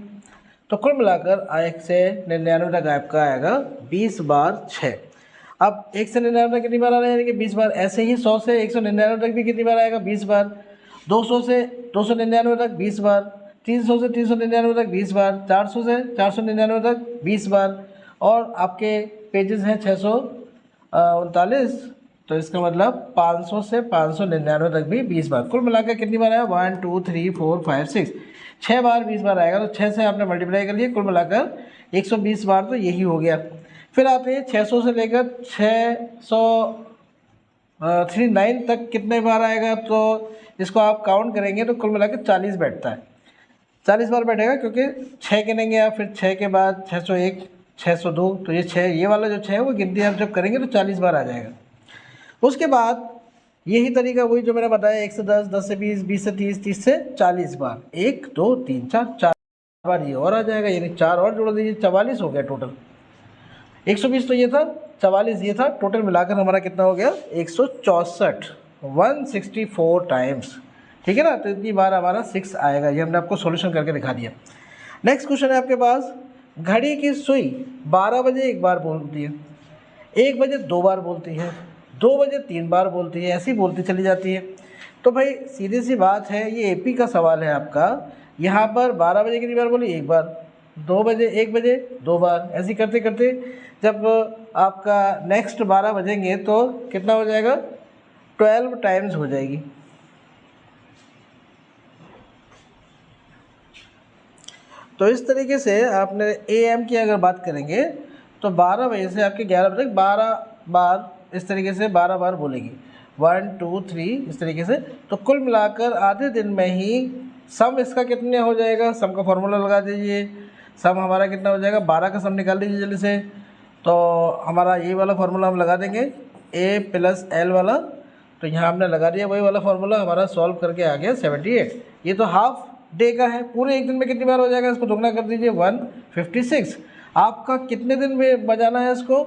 तो कुल मिलाकर 1 से 99 तक आपका आएगा 20 बार 6। अब 1 से 99 तक कितनी बार आ रहा है, यानी कि 20 बार। ऐसे ही 100 से 199 तक भी कितनी बार आएगा, 20 बार। 200 से 299 तक 20 बार। 300 से 399 तक 20 बार। 400 से 499 तक 20 बार। और आपके पेजेस हैं 639, तो इसका मतलब 500 से 599 तक भी 20 बार। कुल मिलाकर कितनी बार आया, 1 2 3 4 5 6, 6 बार 20 बार आएगा। तो 6 से आपने मल्टीप्लाई कर लिया, कुल मिलाकर 120 बार तो यही हो गया। फिर आते हैं 600 से लेकर 639 तक कितने बार आएगा, तो इसको आप काउंट करेंगे तो कुल मिलाकर 40 बैठता है। 40 बार बैठेगा, क्योंकि 6 गिनेंगे आप, फिर 6 के बाद 601, 602, तो ये 6, ये वाला जो 6 है वो गिनती आप जब करेंगे तो 40 बार आ जाएगा। उसके बाद यही तरीका वही जो मैंने बताया, 1 से 10, 10 से 20, 20 से 30, 30 से 40 बार। 1 2 3 4 बार ये और आ जाएगा, यानी 4 और जोड़ दीजिए, 44 हो गया टोटल। 120 तो ये था, 44 ये था, टोटल मिलाकर हमारा कितना हो गया, 164, 164 टाइम्स। ठीक है ना। तो इतनी बार हमारा 6 आएगा। ये हमने आपको सॉल्यूशन करके दिखा दिया। नेक्स्ट क्वेश्चन है आपके पास, घड़ी की सुई 12 बजे एक बार बोलती है, 1 बजे 2 बार बोलती है, 2 बजे 3 बार बोलती है, ऐसी बोलती चली जाती है। तो भाई सीधी सी बात है, ये एपी का सवाल है आपका। यहाँ पर 12 बजे कितनी बार बोली, 1 बार। 2 बजे 1 बजे 2 बार। ऐसे करते करते जब आपका नेक्स्ट 12 बजेंगे तो कितना हो जाएगा, 12 टाइम्स हो जाएगी। तो इस तरीके से आपने AM की अगर बात करेंगे तो 12 बजे से आपके 11 बजे तक 12 बार इस तरीके से 12 बार बोलेगी, 1 2 3 इस तरीके से। तो कुल मिलाकर आधे दिन में ही सम इसका कितने हो जाएगा, सम का फॉर्मूला लगा दीजिए। सम हमारा कितना हो जाएगा, 12 का सम निकाल दीजिए जल्दी से। तो हमारा ये वाला फार्मूला हम लगा देंगे, A + L वाला। तो यहाँ हमने लगा दिया वही वाला फार्मूला, हमारा सॉल्व करके आ गया 78। ये तो हाफ डे का है, पूरे एक दिन में कितनी बार हो जाएगा, इसको दोगुना कर दीजिए, 156। आपका कितने दिन में बजाना है इसको,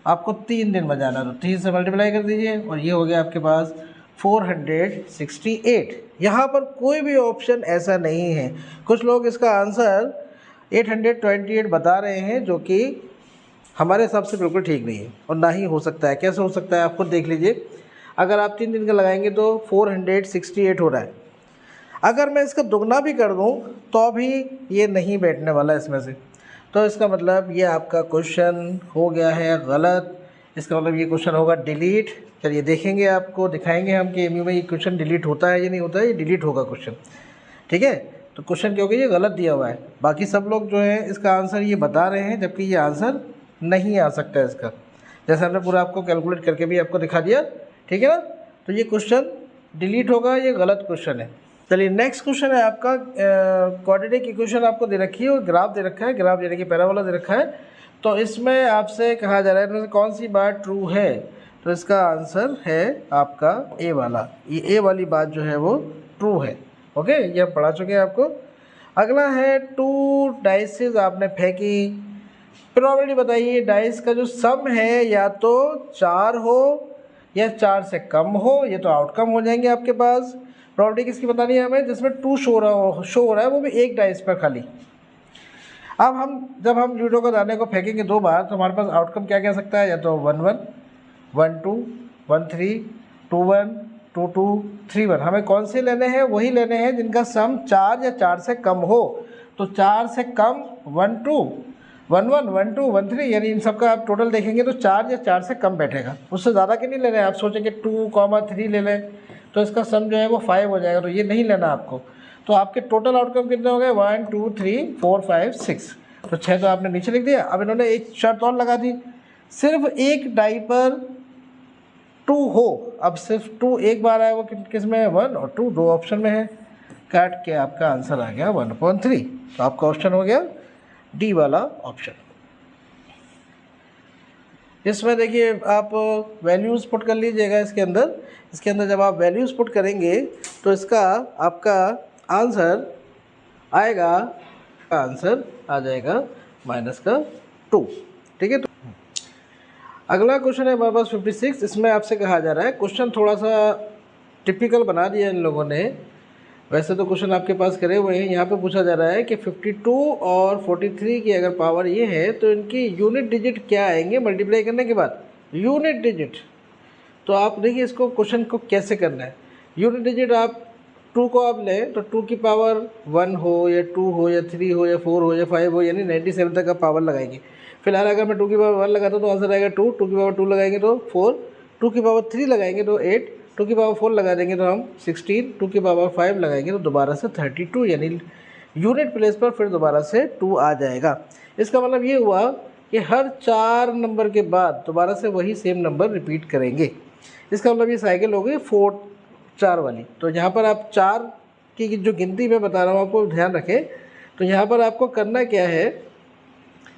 आपको 3 दिन बजाना है। तो 3 से मल्टीप्लाई कर दीजिए और ये हो गया आपके पास 468। यहाँ पर कोई भी ऑप्शन ऐसा नहीं है। कुछ लोग इसका आंसर 828 बता रहे हैं, जो कि हमारे हिसाब से बिल्कुल ठीक नहीं है और ना ही हो सकता है। कैसे हो सकता है आप खुद देख लीजिए। अगर आप 3 दिन का लगाएंगे तो 468 हो रहा है। अगर मैं इसका दुगना भी कर दूं तो भी ये नहीं बैठने वाला इसमें से। तो इसका मतलब ये आपका क्वेश्चन हो गया है गलत। इसका मतलब ये क्वेश्चन होगा डिलीट। चलिए देखेंगे, आपको दिखाएंगे हम कि एमयू में ये क्वेश्चन डिलीट होता है या नहीं होता है। ये डिलीट होगा क्वेश्चन, ठीक है। तो क्वेश्चन क्योंकि ये गलत दिया हुआ है, बाकी सब लोग जो है इसका आंसर ये बता रहे हैं, जबकि ये आंसर नहीं आ सकता है इसका। जैसे हमने पूरा आपको कैलकुलेट करके भी आपको दिखा दिया, ठीक है ना। तो ये क्वेश्चन डिलीट होगा, ये गलत क्वेश्चन है। चलिए नेक्स्ट क्वेश्चन है आपका, क्वाड्रेटिक इक्वेशन आपको दे रखी है और ग्राफ दे रखा है, ग्राफ यानी कि पैराबोला दे रखा है। तो इसमें आपसे कहा जा रहा है इनमें कौन सी बात ट्रू है। तो इसका आंसर है आपका ए वाला। ये ए वाली बात जो है वो ट्रू है। ओके, ये हम पढ़ा चुके हैं आपको। अगला है 2 डाइसेस आपने फेंकी, प्रोबेबिलिटी बताइए डाइस का जो सम है या तो 4 हो या 4 से कम हो, ये तो आउटकम हो जाएंगे आपके पास। प्रोबेबिलिटी किसकी बतानी है हमें, जिसमें 2 शो हो रहा है, वो भी एक डाइस पर खाली। अब जब हम लूडो को दाने को फेंकेंगे 2 बार तो हमारे पास आउटकम क्या क्या सकता है, या तो 1 1, 1 2, 1 3, 2 1, 2 2 3 1। हमें कौन से लेने हैं? वही लेने हैं जिनका सम 4 या 4 से कम हो। तो 4 से कम 1 2 1 1 1 2 1 3, यानी इन सब का आप टोटल देखेंगे तो 4 या 4 से कम बैठेगा, उससे ज़्यादा के नहीं लेने हैं। आप सोचेंगे 2 3 ले लें तो इसका सम जो है वो 5 हो जाएगा, तो ये नहीं लेना आपको। तो आपके टोटल आउटकम कितने हो गए? 1 2 3 4 5 6। तो 6 तो आपने नीचे लिख दिया। अब इन्होंने एक शर्त और लगा दी, सिर्फ एक डाई पर 2 हो। अब सिर्फ 2 एक बार आया, वो किस में है? 1 और 2, दो ऑप्शन में है। काट के आपका आंसर आ गया 1/3। तो आपका ऑप्शन हो गया डी वाला ऑप्शन। इसमें देखिए आप वैल्यूज़ पुट कर लीजिएगा इसके अंदर जब आप वैल्यूज़ पुट करेंगे तो इसका आपका आंसर आएगा, आंसर आ जाएगा -2। ठीक है। तो अगला क्वेश्चन है हमारे पास 56। इसमें आपसे कहा जा रहा है, क्वेश्चन थोड़ा सा टिपिकल बना दिया इन लोगों ने, वैसे तो क्वेश्चन आपके पास करे हुए हैं। यहाँ पे पूछा जा रहा है कि 52 और 43 की अगर पावर ये है तो इनकी यूनिट डिजिट क्या आएंगे मल्टीप्लाई करने के बाद? Unit digit. तो आप देखिए इसको क्वेश्चन को कैसे करना है। यूनिट डिजिट आप 2 को आप लें तो 2 की पावर 1 हो या 2 हो या 3 हो या 4 हो या 5 हो, यानी 97 तक आप पावर लगाएंगे। फिलहाल अगर मैं 2 की पावर 1 लगाता तो आंसर आएगा 2, 2 की पावर 2 लगाएंगे तो 4, 2 की पावर 3 लगाएंगे तो 8, 2 की पावर 4 लगा देंगे तो हम 16, 2 की पावर 5 लगाएंगे तो दोबारा से 32, यानी यूनिट प्लेस पर फिर दोबारा से 2 आ जाएगा। इसका मतलब ये हुआ कि हर 4 नंबर के बाद दोबारा से वही सेम नंबर रिपीट करेंगे। इसका मतलब ये साइकिल हो गई 4 वाली। तो यहाँ पर आप 4 की जो गिनती मैं बता रहा हूँ आपको ध्यान रखें। तो यहाँ पर आपको करना क्या है,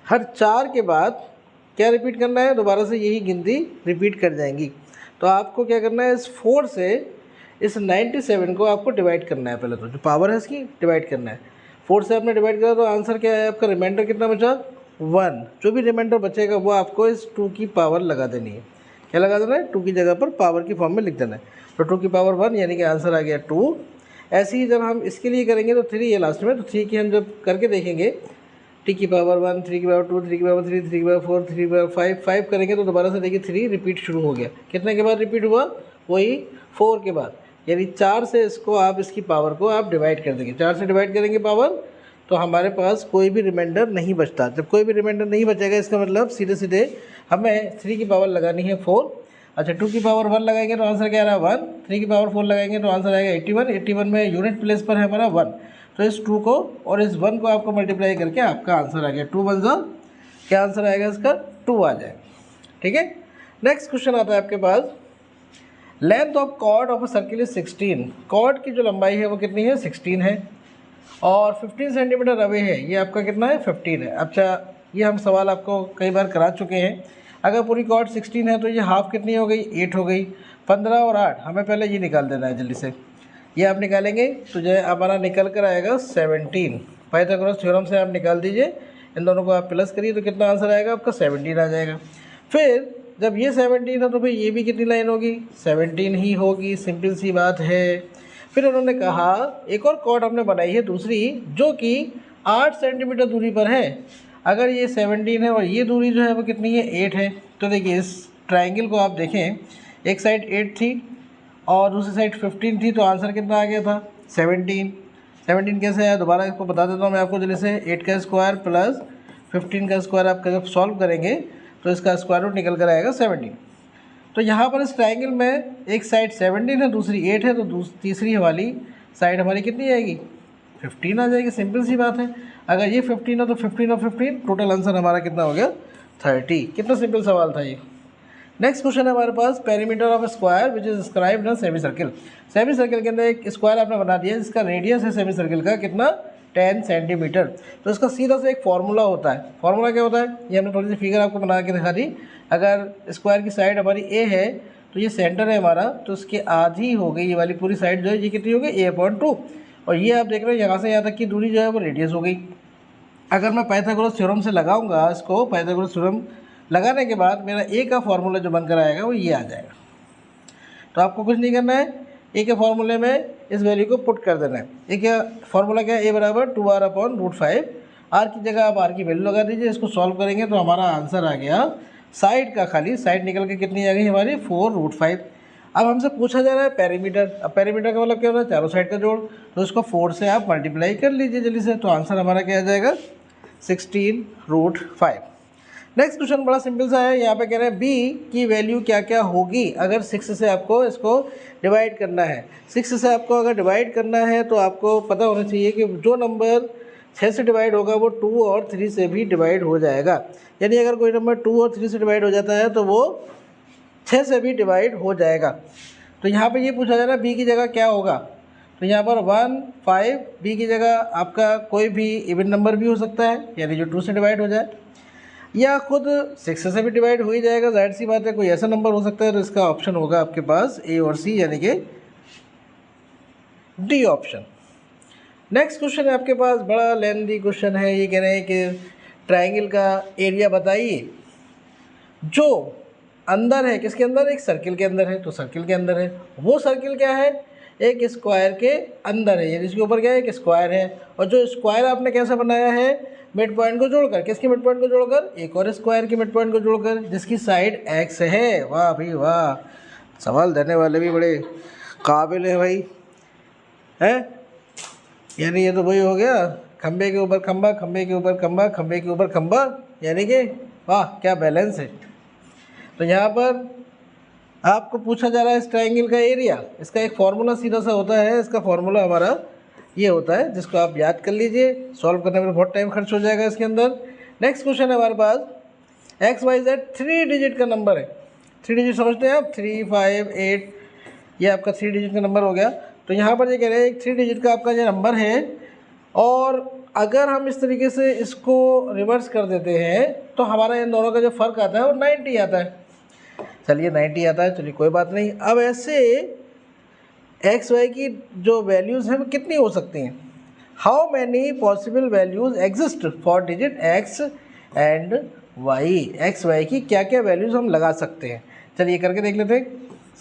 हर 4 के बाद क्या रिपीट करना है? दोबारा से यही गिनती रिपीट कर जाएंगी। तो आपको क्या करना है, इस 4 से इस 97 को आपको डिवाइड करना है। पहले तो जो पावर है इसकी डिवाइड करना है। 4 से आपने डिवाइड करा तो आंसर क्या है आपका? रिमाइंडर कितना बचा? 1। जो भी रिमाइंडर बचेगा वो आपको इस 2 की पावर लगा देनी है। क्या लगा देना है? 2 की जगह पर पावर की फॉर्म में लिख देना है। तो 2 की पावर 1, यानी कि आंसर आ गया 2। ऐसे ही जब हम इसके लिए करेंगे तो 3 है लास्ट में, तो 3 की हम जब करके देखेंगे, t की पावर 1, 3 की पावर 2, 3 की पावर 3, 3 की पावर 4, 3 की पावर 5, 5 करेंगे तो दोबारा से देखिए 3 रिपीट शुरू हो गया। कितने के बाद रिपीट हुआ? वही 4 के बाद, यानी 4 से इसको आप इसकी पावर को आप डिवाइड कर देंगे। 4 से डिवाइड करेंगे पावर तो हमारे पास कोई भी रिमाइंडर नहीं बचता। जब कोई भी रिमाइंडर नहीं बचेगा इसका मतलब सीधे सीधे हमें 3 की पावर लगानी है 4। अच्छा, 2 की पावर 1 लगाएंगे तो आंसर क्या आ रहा है 1, 3 की पावर 4 लगाएंगे तो आंसर आएगा 81। 81 में यूनिट प्लेस पर है हमारा 1, तो इस 2 को और इस 1 को आपको मल्टीप्लाई करके आपका आंसर आ गया 2 1 जा, क्या आंसर आएगा इसका? 2 आ जाएगा। ठीक है। नेक्स्ट क्वेश्चन आता है आपके पास, length of chord of a circle is 16। Chord की जो लंबाई है वो कितनी है? 16 है और 15 सेंटीमीटर अवे है। ये आपका कितना है? 15 है। अच्छा, ये हम सवाल आपको कई बार करा चुके हैं। अगर पूरी कॉर्ड 16 है तो ये हाफ कितनी हो गई? 8 हो गई। 15 और 8, हमें पहले ये निकाल देना है जल्दी से। ये आप निकालेंगे तो जो हमारा निकल कर आएगा 17। पाइथागोरस थ्योरम से आप निकाल दीजिए, इन दोनों को आप प्लस करिए तो कितना आंसर आएगा आपका? 17 आ जाएगा। फिर जब ये 17 है तो भाई ये भी कितनी लाइन होगी? 17 ही होगी, सिंपल सी बात है। फिर उन्होंने कहा एक और कॉर्ड हमने बनाई है दूसरी, जो कि 8 सेंटीमीटर दूरी पर है। अगर ये 17 है और ये दूरी जो है वो कितनी है? 8 है। तो देखिए इस ट्राइंगल को आप देखें, एक साइड 8 थी और दूसरी साइड 15 थी, तो आंसर कितना आ गया था? 17। 17 कैसे आया? दोबारा इसको बता देता हूँ मैं आपको जल्दी से। 8 का स्क्वायर प्लस 15 का स्क्वायर आप जब सॉल्व करेंगे तो इसका स्क्वायर रूट निकल कर आएगा 17। तो यहाँ पर इस ट्राइंगल में एक साइड 17 है, दूसरी 8 है, तो तीसरी वाली साइड हमारी कितनी आएगी? 15 आ जाएगी। सिंपल सी बात है। अगर ये 15 है तो 15 और 15, टोटल आंसर हमारा कितना हो गया? 30। कितना सिंपल सवाल था ये। नेक्स्ट क्वेश्चन है हमारे पास, perimeter of square which is described in semi circle. Semi circle के अंदर एक स्क्वायर आपने बना दिया जिसका रेडियस है सेमी सर्किल का कितना? 10 सेंटीमीटर। तो इसका सीधा सा एक फार्मूला होता है। फार्मूला क्या होता है? ये हमने थोड़ी सी फिगर आपको बना के दिखा दी। अगर स्क्वायर की साइड हमारी ए है तो ये सेंटर है हमारा, तो इसकी आधी हो गई ये वाली पूरी साइड जो है, ये कितनी हो गई? A/2। और ये आप देख रहे हो यहाँ से यहाँ तक की दूरी जो है वो रेडियस हो गई। अगर मैं पाइथागोरस थ्योरम से लगाऊंगा इसको, पाइथागोरस थ्योरम लगाने के बाद मेरा ए का फार्मूला जो बनकर आएगा वो ये आ जाएगा। तो आपको कुछ नहीं करना है, ए के फार्मूले में इस वैल्यू को पुट कर देना है। ए क्या फार्मूला क्या है? ए बराबर 2r/√5। आर की जगह आप आर की वैल्यू लगा दीजिए। इसको सॉल्व करेंगे तो हमारा आंसर आ गया साइड का, खाली साइड निकल के कितनी आ गई हमारी? 4√5। अब हमसे पूछा जा रहा है पेरीमीटर। अब पेरीमीटर का मतलब क्या होता है, चारों साइड का जोड़, तो इसको 4 से आप मल्टीप्लाई कर लीजिए जल्दी से, तो आंसर हमारा क्या आ जाएगा 16√5। नेक्स्ट क्वेश्चन बड़ा सिंपल सा है, यहाँ पे कह रहे हैं बी की वैल्यू क्या क्या होगी अगर 6 से आपको इसको डिवाइड करना है। 6 से आपको अगर डिवाइड करना है तो आपको पता होना चाहिए कि जो नंबर 6 से डिवाइड होगा वो 2 और 3 से भी डिवाइड हो जाएगा। यानी अगर कोई नंबर 2 और 3 से डिवाइड हो जाता है तो वो 6 से भी डिवाइड हो जाएगा। तो यहाँ पे ये पूछा जा रहा है बी की जगह क्या होगा, तो यहाँ पर 1, 5, बी की जगह आपका कोई भी इवन नंबर भी हो सकता है, यानी जो 2 से डिवाइड हो जाए, या खुद 6 से भी डिवाइड हो ही जाएगा, जाहिर सी बात है कोई ऐसा नंबर हो सकता है। तो इसका ऑप्शन होगा आपके पास ए और सी, यानी कि डी ऑप्शन। नेक्स्ट क्वेश्चन है आपके पास, बड़ा लेंथी क्वेश्चन है। ये कह रहे हैं कि ट्राइंगल का एरिया बताइए जो अंदर है, किसके अंदर, एक सर्किल के अंदर है, तो सर्किल के अंदर है, वो सर्किल क्या है, एक स्क्वायर के अंदर है, यानी इसके ऊपर क्या है, एक स्क्वायर है, और जो स्क्वायर आपने कैसा बनाया है, मिड पॉइंट को जोड़कर, किसके मिड पॉइंट को जोड़कर, एक और स्क्वायर के मिड पॉइंट को जोड़कर, जिसकी साइड एक्स है। वाह भाई वाह, सवाल देने वाले भी बड़े काबिल है भाई, है। यानी ये तो वही हो गया, खंबे के ऊपर खंबा, खंबे के ऊपर खंबा, खंबे के ऊपर खंबा, यानी कि वाह क्या बैलेंस है। तो यहाँ पर आपको पूछा जा रहा है इस ट्राइंगल का एरिया, इसका एक फार्मूला सीधा सा होता है, इसका फार्मूला हमारा ये होता है, जिसको आप याद कर लीजिए, सॉल्व करने में बहुत टाइम खर्च हो जाएगा इसके अंदर। नेक्स्ट क्वेश्चन है हमारे पास, XYZ 3 डिजिट का नंबर है। 3 डिजिट समझते हैं आप, 3, 5, 8, ये आपका 3 डिजिट का नंबर हो गया। तो यहाँ पर ये कह रहे हैं 3 डिजिट का आपका ये नंबर है, और अगर हम इस तरीके से इसको रिवर्स कर देते हैं तो हमारा इन दोनों का जो फ़र्क आता है वो 90 आता है। चलिए 90 आता है, चलिए कोई बात नहीं। अब ऐसे XY की जो वैल्यूज़ हैं वो कितनी हो सकती हैं, how many possible values exist for digit X and Y। XY की क्या क्या वैल्यूज़ हम लगा सकते हैं, चलिए करके देख लेते हैं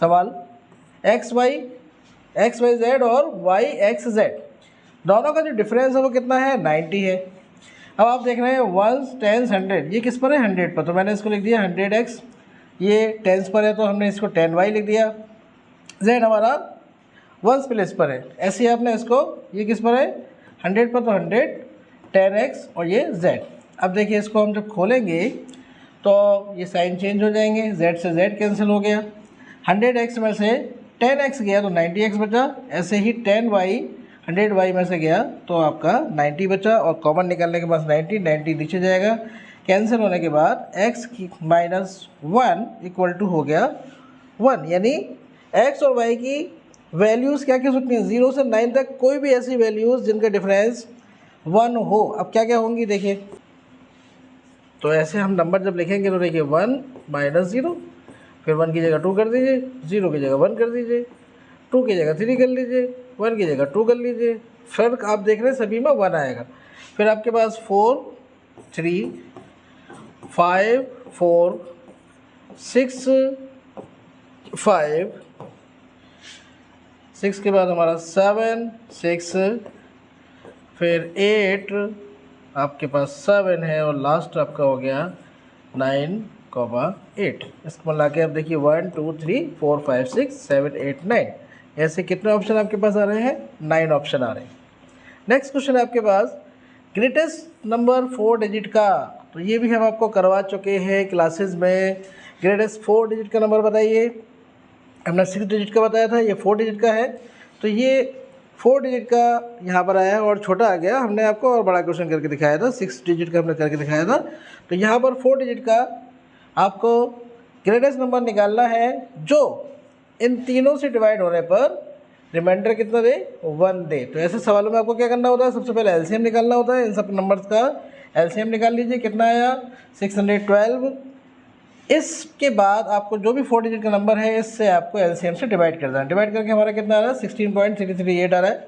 सवाल। XYZ और YXZ दोनों का जो डिफरेंस है वो कितना है, 90 है। अब आप देख रहे हैं 1s, 10s, 100, ये किस पर है, 100 पर, तो मैंने इसको लिख दिया 100x, ये 10s पर है तो हमने इसको 10y लिख दिया। z हमारा 1s प्लेस पर है, ऐसे ही आपने इसको, ये किस पर है, 100 पर, तो 100, 10x और ये z। अब देखिए इसको हम जब खोलेंगे तो ये साइन चेंज हो जाएंगे, z से z कैंसिल हो गया, 100x में से 10x गया तो 90x बचा, ऐसे ही 10y 100y में से गया तो आपका 90 बचा, और कॉमन निकालने के बाद 90 नीचे जाएगा, कैंसिल होने के बाद x की -1 इक्वल टू हो गया 1, यानी x और y की वैल्यूज़ क्या क्या सकती हैं, 0 से 9 तक कोई भी ऐसी वैल्यूज़ जिनका डिफरेंस 1 हो। अब क्या क्या होंगी देखिए, तो ऐसे हम नंबर जब लिखेंगे तो देखिए 1 - 0, फिर 1 की जगह 2 कर दीजिए, 0 की जगह 1 कर दीजिए, 2 की जगह 3 कर लीजिए, 1 की जगह 2 कर लीजिए, फिर आप देख रहे हैं सभी में 1 आएगा। फिर आपके पास 4, 3, 5, 4, 6, 5, 6 के बाद हमारा 7, 6, फिर 8, आपके पास 7 है, और लास्ट आपका हो गया 9, 8। इसको मिला के आप देखिए 1, 2, 3, 4, 5, 6, 7, 8, 9, ऐसे कितने ऑप्शन आपके पास आ रहे हैं, 9 ऑप्शन आ रहे हैं। नेक्स्ट क्वेश्चन है आपके पास, ग्रेटेस्ट नंबर 4 डिजिट का, तो ये भी हम आपको करवा चुके हैं क्लासेस में। ग्रेटेस्ट 4 डिजिट का नंबर बताइए, हमने 6 डिजिट का बताया था, ये 4 डिजिट का है, तो ये 4 डिजिट का यहाँ पर आया है और छोटा आ गया, हमने आपको और बड़ा क्वेश्चन करके दिखाया था, 6 डिजिट का हमने करके दिखाया था। तो यहाँ पर 4 डिजिट का आपको ग्रेटेस्ट नंबर निकालना है जो इन तीनों से डिवाइड होने पर रिमाइंडर कितना दे, 1 दे। तो ऐसे सवालों में आपको क्या करना होता है, सबसे पहले एलसीएम निकालना होता है, इन सब नंबर्स का एलसीएम निकाल लीजिए, कितना आया 612। इसके बाद आपको जो भी 4 डिजिट का नंबर है इससे आपको एलसीएम से डिवाइड कर देना, डिवाइड करके हमारा कितना आ रहा है 16.338 आ रहा है।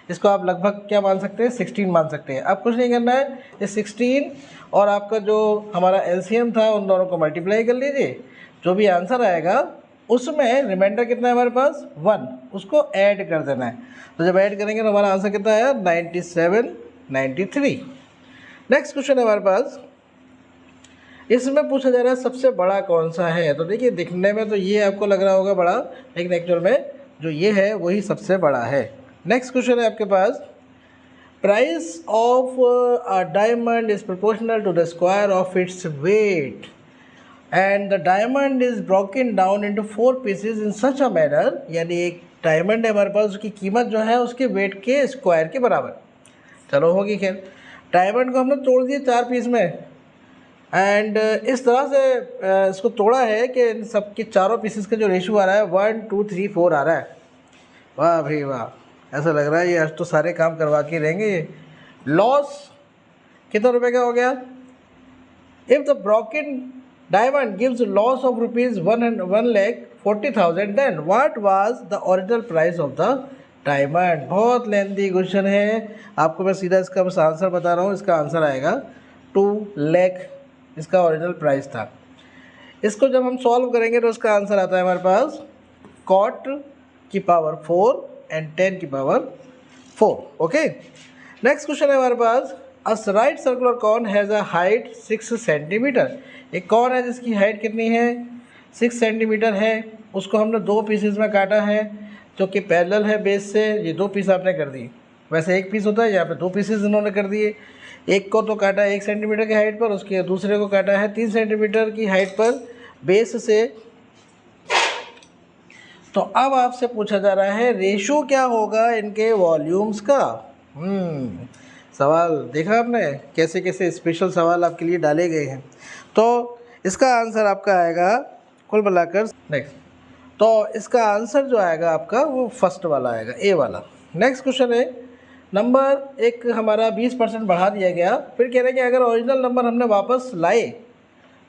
इसको आप लगभग क्या मान सकते हैं, 16 मान सकते हैं। अब कुछ नहीं करना है, ये 16 और आपका जो हमारा एलसीएम था उन दोनों को मल्टीप्लाई कर लीजिए, जो भी आंसर आएगा उसमें रिमाइंडर कितना है हमारे पास 1, उसको ऐड कर देना है। तो जब ऐड करेंगे तो हमारा आंसर कितना आया 97, 93। नेक्स्ट क्वेश्चन है हमारे पास, इसमें पूछा जा रहा है सबसे बड़ा कौन सा है। तो देखिए दिखने में तो ये आपको लग रहा होगा बड़ा, लेकिन एक्चुअल में जो ये है वही सबसे बड़ा है। नेक्स्ट क्वेश्चन है आपके पास, price of a diamond is proportional to the square of its weight and the diamond is broken down into 4 pieces in such a manner, यानी एक डायमंड है हमारे पास, उसकी कीमत जो है उसके वेट के स्क्वायर के बराबर। चलो होगी खैर, डायमंड को हमने तोड़ दिया 4 पीस में एंड इस तरह से इसको तोड़ा है कि इन सब के चारों पीसेस का जो रेशो आ रहा है 1 2 3 4 आ रहा है। वाह भाई वाह, ऐसा लग रहा है ये आज तो सारे काम करवा के रहेंगे। लॉस कितना रुपए का हो गया? If the broken diamond gives loss of rupees 1,40,000 then what was the original price of the diamond. बहुत लेंथी क्वेश्चन है, आपको मैं सीधा इसका बस आंसर बता रहा हूँ। इसका आंसर आएगा 2 लाख इसका ओरिजिनल प्राइस था। इसको जब हम सॉल्व करेंगे तो इसका आंसर आता है हमारे पास cot की पावर 4 एंड 10 की पावर 4। ओके, नेक्स्ट क्वेश्चन है हमारे पास, a right circular cone has a height 6 centimetre. एक कॉन है जिसकी हाइट कितनी है? 6 सेंटीमीटर है। उसको हमने 2 पीसेस में काटा है जो कि पैरेलल है बेस से। ये 2 पीस आपने कर दिए, वैसे 1 पीस होता है, यहाँ पे 2 पीसेस इन्होंने कर दिए। एक को तो काटा 1 सेंटीमीटर की हाइट पर, उसके दूसरे को काटा है 3 सेंटीमीटर की हाइट पर बेस से। तो अब आपसे पूछा जा रहा है रेशो क्या होगा इनके वॉल्यूम्स का। सवाल देखा आपने, कैसे कैसे स्पेशल सवाल आपके लिए डाले गए हैं। तो इसका आंसर आपका आएगा कुल मिलाकर नेक्स्ट, तो इसका आंसर जो आएगा आपका वो फर्स्ट वाला आएगा, ए वाला। नेक्स्ट क्वेश्चन है, नंबर एक हमारा 20% बढ़ा दिया गया, फिर कह रहे हैं कि अगर ओरिजिनल नंबर हमने वापस लाए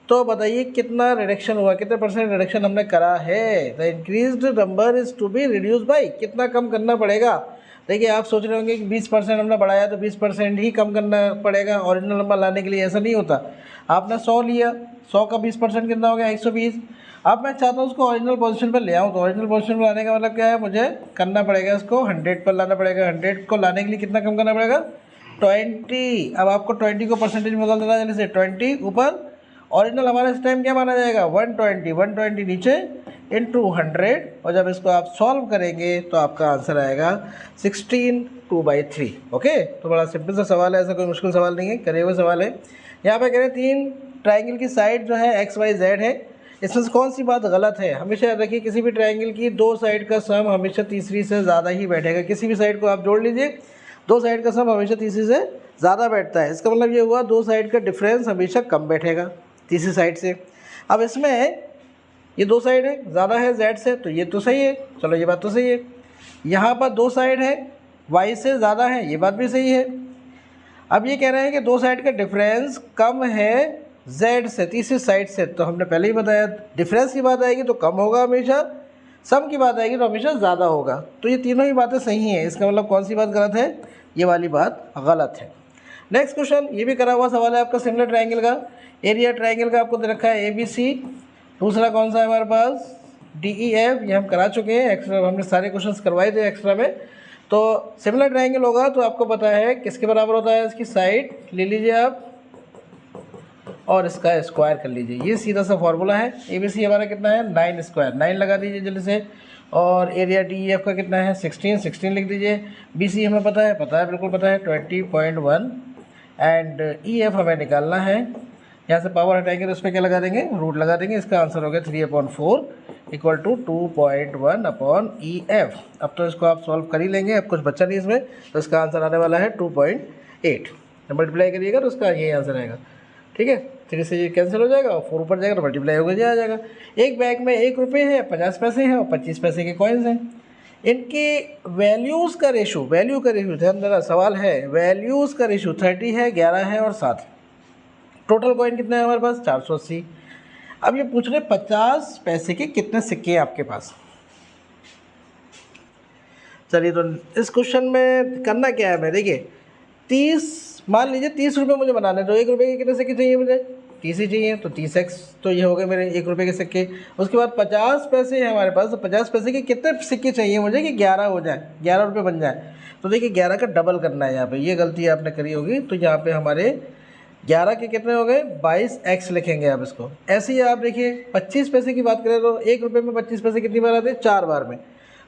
तो बताइए कितना रिडक्शन हुआ, कितने परसेंट रिडक्शन हमने करा है। The increased number is to be reduce by, कितना कम करना पड़ेगा। देखिए आप सोच रहे होंगे कि 20% हमने बढ़ाया तो 20% ही कम करना पड़ेगा ओरिजिनल नंबर लाने के लिए, ऐसा नहीं होता। आपने 100 लिया, 100 का 20% कितना हो गया? 120। अब मैं चाहता हूँ उसको ओरिजिनल पोजीशन पर ले आऊँ, तो ओरिजिनल पोजीशन पर लाने का मतलब क्या है? मुझे करना पड़ेगा इसको 100 पर लाना पड़ेगा। 100 को लाने के लिए कितना कम करना पड़ेगा? 20। अब आपको 20 को परसेंटेज में बदल देना है, जैसे 20 ऊपर ओरिजिनल हमारा इस टाइम क्या माना जाएगा? 120 नीचे इंटू 100, और जब इसको आप सॉल्व करेंगे तो आपका आंसर आएगा 16 2/3। ओके, तो बड़ा सिंपल सा सवाल है, ऐसा कोई मुश्किल सवाल नहीं है, करे हुए सवाल है। यहाँ पे कह रहे हैं 3 ट्राइंगल की साइड जो है XYZ है, इसमें से कौन सी बात गलत है? हमेशा याद रखिए किसी भी ट्राइंगल की 2 साइड का सम हमेशा तीसरी से ज़्यादा ही बैठेगा। किसी भी साइड को आप जोड़ लीजिए, 2 साइड का सम हमेशा तीसरी से ज़्यादा बैठता है। इसका मतलब ये हुआ 2 साइड का डिफरेंस हमेशा कम बैठेगा तीसरी साइड से। अब इसमें ये 2 साइड है, ज़्यादा है Z से, तो ये तो सही है, चलो ये बात तो सही है। यहाँ पर 2 साइड है Y से ज़्यादा है, ये बात भी सही है। अब ये कह रहे हैं कि 2 साइड का डिफरेंस कम है Z से, तीसरी साइड से, तो हमने पहले ही बताया डिफरेंस की बात आएगी तो कम होगा हमेशा, सम की बात आएगी तो हमेशा ज़्यादा होगा। तो ये तीनों ही बातें सही हैं, इसका मतलब कौन सी बात गलत है? ये वाली बात गलत है। नेक्स्ट क्वेश्चन, ये भी करा हुआ सवाल है आपका सिमिलर ट्राइंगल का। एरिया ट्राइंगल का आपको दे रखा है ABC, दूसरा कौन सा है हमारे पास? DEF, ये हम करा चुके हैं, एक्स्ट्रा हमने सारे क्वेश्चंस करवाए थे एक्स्ट्रा में। तो सिमिलर ट्राइंगल होगा तो आपको पता है किसके बराबर होता है? इसकी साइड ले लीजिए आप और इसका स्क्वायर कर लीजिए, ये सीधा सा फॉर्मूला है। ABC हमारा कितना है? 9 स्क्वायर, 9 लगा दीजिए जल्दी से। और एरिया DEF का कितना है? 16 लिख दीजिए। BC हमें पता है बिल्कुल पता है 20.1, एंड EF हमें निकालना है। यहाँ से पावर हटाएंगे तो उस पर क्या लगा देंगे? रूट लगा देंगे। इसका आंसर हो गया 3/4 इक्वल टू 2.1/EF। अब तो इसको आप सॉल्व कर ही लेंगे, अब कुछ बच्चा नहीं इसमें, तो इसका आंसर आने वाला है 2.8। मल्टीप्लाई करिएगा तो उसका यही आंसर आएगा। ठीक है, 3 से ये कैंसिल हो जाएगा और 4 ऊपर जाएगा तो मल्टीप्लाई होकर आ जाएगा। एक बैग में 1 रुपये है, 50 पैसे हैं और 25 पैसे के कॉइन्स हैं। इनके वैल्यूज़ का रेशो, ध्यान देना सवाल है, वैल्यूज़ का रेशो 30 है, 11 है और 7। टोटल कॉइन कितना है हमारे पास? 480। अब ये पूछ रहे 50 पैसे के कितने सिक्के हैं आपके पास। चलिए, तो इस क्वेश्चन में करना क्या है, मैं देखिए 30 मान लीजिए 30 रुपये मुझे बनाने, तो 1 रुपये के कितने सिक्के चाहिए मुझे? 30 ही चाहिए, तो 30x, तो ये हो गए मेरे 1 रुपये के सिक्के। उसके बाद 50 पैसे हैं हमारे पास, तो 50 पैसे के कितने सिक्के चाहिए मुझे कि 11 हो जाए, 11 रुपये बन जाए। तो देखिए 11 का डबल करना है यहाँ पे, ये गलती आपने करी होगी। तो यहाँ पे हमारे 11 के कितने हो गए 22x लिखेंगे आप इसको। ऐसे ही आप देखिए 25 पैसे की बात करें तो 1 रुपये में 25 पैसे कितनी बार आते हैं 4 बार में,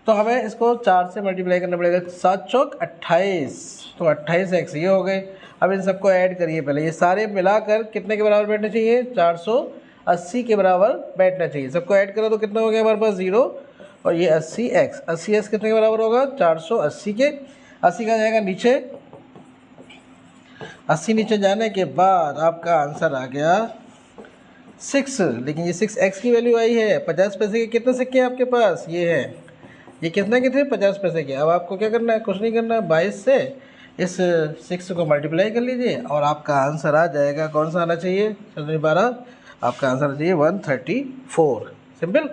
तो हमें इसको 4 से मल्टीप्लाई करना पड़ेगा। 7 चौक 28, तो 28x ये हो गए। अब इन सबको ऐड करिए पहले, ये सारे मिलाकर कितने के बराबर बैठने चाहिए 480 के बराबर बैठना चाहिए। सबको ऐड करो तो कितना हो गया हमारे पास 0 और ये 80x, 80x कितने के बराबर होगा 480 के। 80 का जाएगा नीचे, 80 नीचे जाने के बाद आपका आंसर आ गया 6। लेकिन ये 6x की वैल्यू आई है। 50 पैसे के कितने सिक्के हैं आपके पास, ये है, ये कितने के थे 50 पैसे के। अब आपको क्या करना है, कुछ नहीं करना है, 22 से इस 6 को मल्टीप्लाई कर लीजिए और आपका आंसर आ जाएगा, कौन सा आना चाहिए 12, आपका आंसर आना चाहिए 134। सिंपल।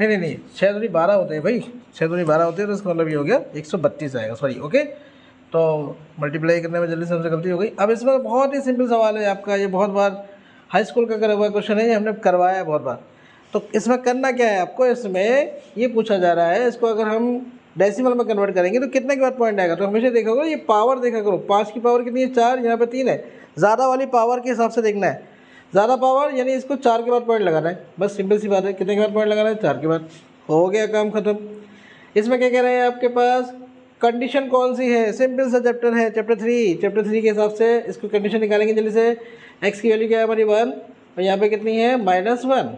नहीं 6 12 होते हैं भाई, 6 12 होते हैं, तो इसका मतलब ये हो गया 132 आएगा, सॉरी। ओके, तो मल्टीप्लाई करने में जल्दी से हमसे गलती हो गई। अब इसमें बहुत ही सिंपल सवाल है आपका, ये बहुत बार हाई स्कूल का करा हुआ क्वेश्चन है, ये हमने करवाया है बहुत बार। तो इसमें करना क्या है आपको, इसमें ये पूछा जा रहा है, इसको अगर हम डेसिमल में कन्वर्ट करेंगे तो कितने के बाद पॉइंट आएगा। तो हमेशा देखा करो ये पावर देखा करो, 5 की पावर कितनी है 4, यहाँ पे 3 है। ज़्यादा वाली पावर के हिसाब से देखना है, ज़्यादा पावर यानी इसको 4 के बाद पॉइंट लगाना है, बस सिंपल सी बात है। कितने के बाद पॉइंट लगाना है 4 के बाद, हो गया काम खत्म। इसमें क्या कह रहे हैं आपके पास, कंडीशन कौन सी है, सिंपल सा चैप्टर है, चैप्टर 3 के हिसाब से इसको कंडीशन निकालेंगे जल्दी से। x की वैल्यू क्या है हमारी 1 और यहाँ पे कितनी है -1,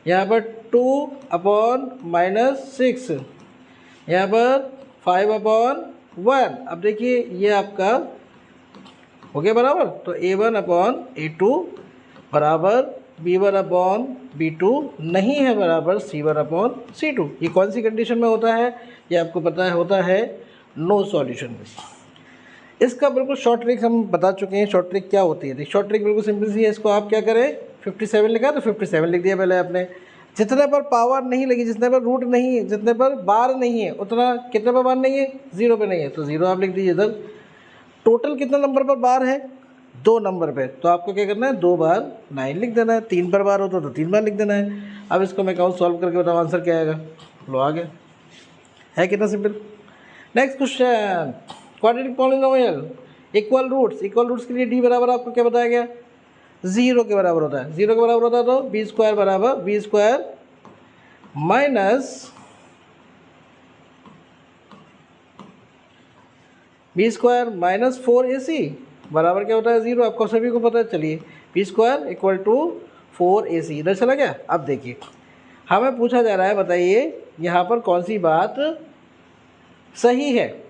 यहाँ पर 2/-6, यहाँ पर 5/1। अब देखिए ये आपका हो गया बराबर, तो a1/a2 बराबर b1/b2 नहीं है बराबर c1/c2। ये कौन सी कंडीशन में होता है, ये आपको पता है, होता है नो सॉल्यूशन में। इसका बिल्कुल शॉर्ट ट्रिक हम बता चुके हैं। शॉर्ट ट्रिक क्या होती है, शॉर्ट ट्रिक बिल्कुल सिंपल सी है। इसको आप क्या करें, 57 लिखा तो 57 लिख दिया पहले आपने। जितने पर पावर नहीं लगी, जितने पर रूट नहीं है, जितने पर बार नहीं है, उतना कितने पर बार नहीं है 0 पे नहीं है, तो 0 आप लिख दीजिए इधर। टोटल कितने नंबर पर बार है 2 नंबर पे, तो आपको क्या करना है 2 बार 9 लिख देना है। 3 पर बार हो तो 3 बार लिख देना है। अब इसको मैं कहूँ सॉल्व करके बताओ आंसर क्या आएगा, लो आ गया, है कितना सिंपल। Next question, quadratic polynomial equal roots के लिए डी बराबर आपको क्या बताया गया 0 के बराबर होता है। 0 के बराबर होता है तो b² बराबर b² माइनस -4ac बराबर क्या होता है 0, आपको सभी को पता है। चलिए b² इक्वल टू 4ac इधर चला गया। अब देखिए हमें पूछा जा रहा है, बताइए यहाँ पर कौन सी बात सही है।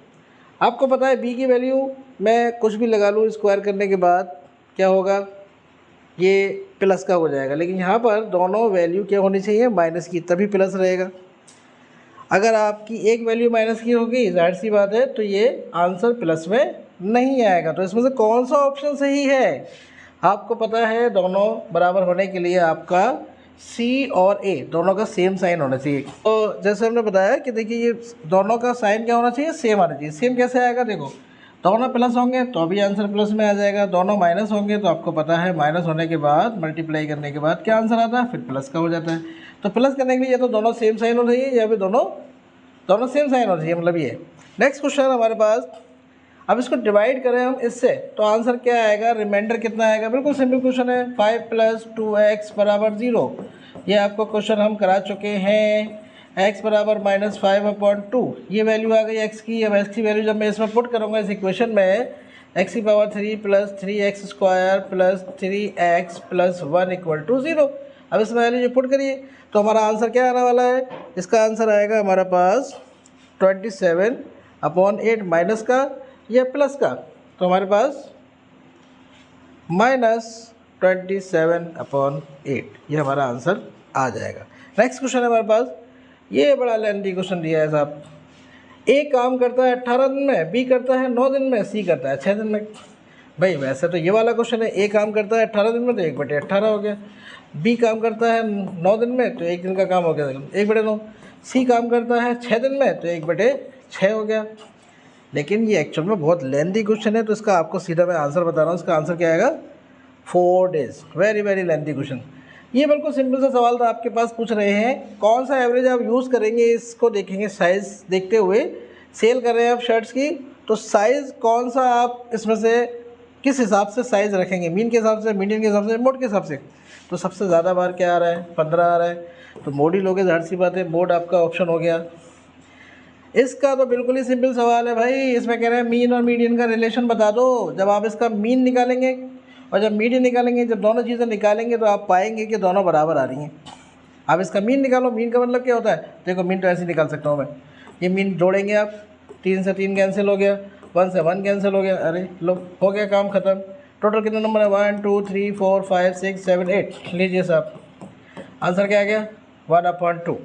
आपको पता है b की वैल्यू मैं कुछ भी लगा लूँ, स्क्वायर करने के बाद क्या होगा, ये प्लस का हो जाएगा। लेकिन यहाँ पर दोनों वैल्यू क्या होनी चाहिए माइनस की, तभी प्लस रहेगा। अगर आपकी एक वैल्यू माइनस की होगी, जाहिर सी बात है, तो ये आंसर प्लस में नहीं आएगा। तो इसमें से कौन सा ऑप्शन सही है, आपको पता है दोनों बराबर होने के लिए आपका C और A दोनों का सेम साइन होना चाहिए। तो जैसे हमने बताया कि देखिए ये दोनों का साइन क्या होना चाहिए, सेम आना चाहिए। सेम कैसे आएगा, देखो दोनों प्लस होंगे तो भी आंसर प्लस में आ जाएगा, दोनों माइनस होंगे तो आपको पता है माइनस होने के बाद मल्टीप्लाई करने के बाद क्या आंसर आता है, फिर प्लस का हो जाता है। तो प्लस करने के लिए या तो दोनों सेम साइन होना चाहिए या फिर दोनों सेम साइन होना चाहिए, मतलब ये। नेक्स्ट क्वेश्चन हमारे पास, अब इसको डिवाइड करें हम इससे तो आंसर क्या आएगा, रिमाइंडर कितना आएगा। बिल्कुल सिंपल क्वेश्चन है, 5 + 2x बराबर 0। ये आपको क्वेश्चन हम करा चुके हैं। x बराबर -5/2 ये वैल्यू आ गई x की। अब x की वैल्यू जब मैं इसमें पुट करूँगा इस इक्वेशन में, x की पावर 3 + 3x² + 3x + 1 = 0। अब इसमें वैल्यू जो पुट करिए तो हमारा आंसर क्या आने वाला है, इसका आंसर आएगा हमारा पास 27/8 माइनस का या प्लस का, तो हमारे पास -27/8 ये हमारा आंसर आ जाएगा। नेक्स्ट क्वेश्चन है हमारे पास, ये बड़ा लेंथी क्वेश्चन दिया है साहब। ए काम करता है 18 दिन में, बी करता है 9 दिन में, सी करता है 6 दिन में। भाई वैसे तो ये वाला क्वेश्चन है, ए काम करता है 18 दिन में तो 1/18 हो गया, बी काम करता है 9 दिन में तो 1 दिन का काम हो गया 1/9, सी काम करता है 6 दिन में तो 1/6 हो गया। लेकिन ये एक्चुअल में बहुत लेंथी क्वेश्चन है, तो इसका आपको सीधा मैं आंसर बता रहा हूँ। इसका आंसर क्या आएगा 4 days. Very very lengthy question. ये बिल्कुल सिंपल सा सवाल था, आपके पास पूछ रहे हैं कौन सा एवरेज आप यूज़ करेंगे, इसको देखेंगे साइज़ देखते हुए। सेल कर रहे हैं आप शर्ट्स की तो साइज़ कौन सा आप इसमें से किस हिसाब से साइज़ रखेंगे, मीन के हिसाब से, मीडियन के हिसाब से, मोड के हिसाब से? तो सबसे ज़्यादा बार क्या आ रहा है, 15 आ रहा है, तो मोड ही लोगे, ज़ाहिर सी बात है मोड आपका ऑप्शन हो गया। इसका तो बिल्कुल ही सिंपल सवाल है भाई, इसमें कह रहे हैं मीन और मीडियन का रिलेशन बता दो। जब आप इसका मीन निकालेंगे और जब मीडियन निकालेंगे, जब दोनों चीज़ें निकालेंगे तो आप पाएंगे कि दोनों बराबर आ रही हैं। आप इसका मीन निकालो, मीन का मतलब क्या होता है, देखो मीन तो ऐसे निकाल सकता हूँ मैं, ये मीन जोड़ेंगे आप, 3 से 3 कैंसिल हो गया, 1 से 1 कैंसिल हो गया, अरे लो हो गया काम ख़त्म। टोटल कितना नंबर है, 1 2 3 4 5 6 7 8, लीजिए साहब आंसर क्या आ गया, 1/2।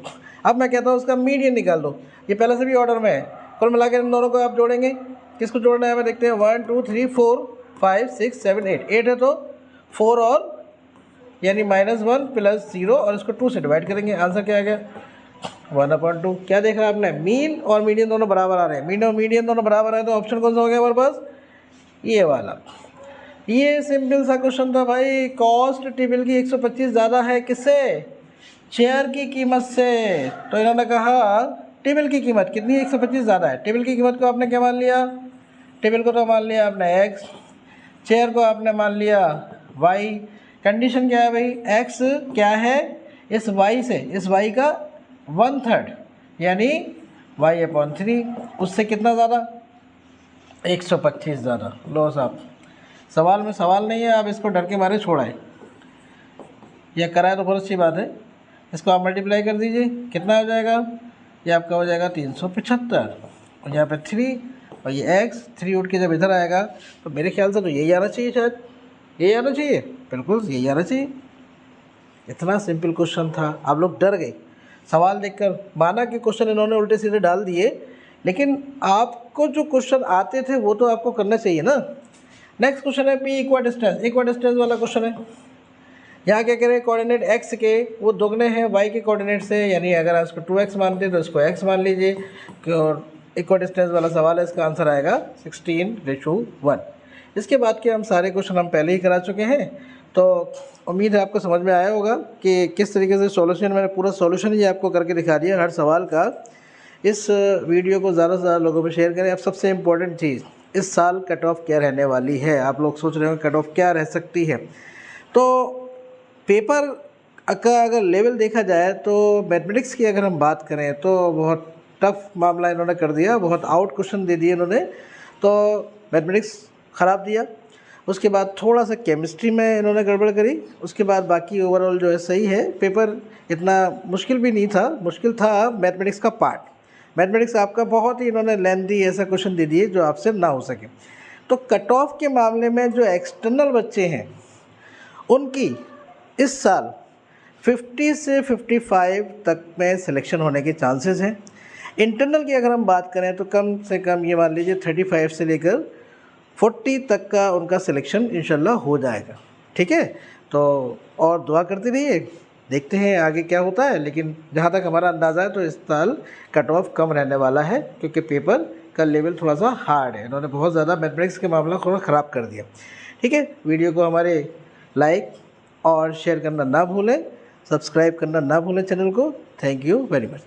अब मैं कहता हूँ उसका मीडियन निकाल दो, ये पहले से भी ऑर्डर में है, कुल मिला के इन दोनों को आप जोड़ेंगे, किसको जोड़ना है हमें देखते हैं, 1 2 3 4 5 6 7 8, 8 है तो 4 और यानी -1 + 0 और इसको 2 से डिवाइड करेंगे, आंसर क्या आ गया, 1/2। क्या देखा आपने, मीन और मीडियन दोनों बराबर आ रहे हैं, मीन और मीडियन दोनों बराबर आए तो ऑप्शन कौन सा हो गया हमारे पास, ये वाला। ये सिंपल सा क्वेश्चन था भाई। कॉस्ट टेबल की 125 ज़्यादा है किससे, चेयर की कीमत से। तो इन्होंने कहा टेबल की कीमत कितनी है, 125 ज़्यादा है। टेबल की कीमत को आपने क्या मान लिया, टेबल को तो मान लिया आपने x, चेयर को आपने मान लिया y। कंडीशन क्या है भाई, x क्या है, इस y से, इस y का 1/3 यानी y/3, उससे कितना ज़्यादा, 125 ज़्यादा। लो साहब, सवाल में सवाल नहीं है, आप इसको डर के मारे छोड़ाए, यह कराए तो बहुत अच्छी बात है। इसको आप मल्टीप्लाई कर दीजिए, कितना हो जाएगा, ये आपका हो जाएगा 375 और यहाँ पे 3 और ये x, 3 उठ के जब इधर आएगा तो मेरे ख्याल से तो यही आना चाहिए, शायद यही आना चाहिए, बिल्कुल यही आना चाहिए। इतना सिंपल क्वेश्चन था, आप लोग डर गए सवाल देखकर। माना कि क्वेश्चन इन्होंने उल्टे सीधे डाल दिए, लेकिन आपको जो क्वेश्चन आते थे वो तो आपको करना चाहिए ना। नेक्स्ट क्वेश्चन है पी इक्वाडिस्टेंस, इक्वाडिस्टेंस वाला क्वेश्चन है। यहाँ क्या करें, कोऑर्डिनेट x के वो दोगुने हैं y के कोऑर्डिनेट से, यानी अगर आप इसको 2x मानते हैं तो इसको x मान लीजिए। और इक्वाडिस्टेंस वाला सवाल है, इसका आंसर आएगा 16:1। इसके बाद के हम सारे क्वेश्चन हम पहले ही करा चुके हैं, तो उम्मीद है आपको समझ में आया होगा कि किस तरीके से सॉल्यूशन, मैंने पूरा सॉल्यूशन ही आपको करके दिखा दिया हर सवाल का। इस वीडियो को ज़्यादा से ज़्यादा लोगों में शेयर करें। अब सबसे इम्पोर्टेंट चीज़, इस साल कट ऑफ क्या रहने वाली है, आप लोग सोच रहे हो कट ऑफ क्या रह सकती है। तो पेपर का अगर लेवल देखा जाए तो मैथमेटिक्स की अगर हम बात करें तो बहुत टफ मामला इन्होंने कर दिया, बहुत आउट क्वेश्चन दे दिए इन्होंने, तो मैथमेटिक्स ख़राब दिया। उसके बाद थोड़ा सा केमिस्ट्री में इन्होंने गड़बड़ करी, उसके बाद बाकी ओवरऑल जो है सही है। पेपर इतना मुश्किल भी नहीं था, मुश्किल था मैथमेटिक्स का पार्ट। मैथमेटिक्स आपका बहुत ही इन्होंने लेंथी ऐसा क्वेश्चन दे दिए जो आपसे ना हो सके। तो कट ऑफ के मामले में जो एक्सटर्नल बच्चे हैं उनकी इस साल 50 से 55 तक में सिलेक्शन होने के चांसेस हैं। इंटरनल की अगर हम बात करें तो कम से कम ये मान लीजिए 35 से लेकर 40 तक का उनका सिलेक्शन इंशाल्लाह हो जाएगा। ठीक है, तो और दुआ करते रहिए, देखते हैं आगे क्या होता है। लेकिन जहाँ तक हमारा अंदाज़ा है तो इस साल कट ऑफ कम रहने वाला है, क्योंकि पेपर का लेवल थोड़ा सा हार्ड है, इन्होंने बहुत ज़्यादा मैथमेटिक्स के मामला थोड़ा ख़राब कर दिया। ठीक है, वीडियो को हमारे लाइक और शेयर करना ना भूलें, सब्सक्राइब करना ना भूलें चैनल को। Thank you very much.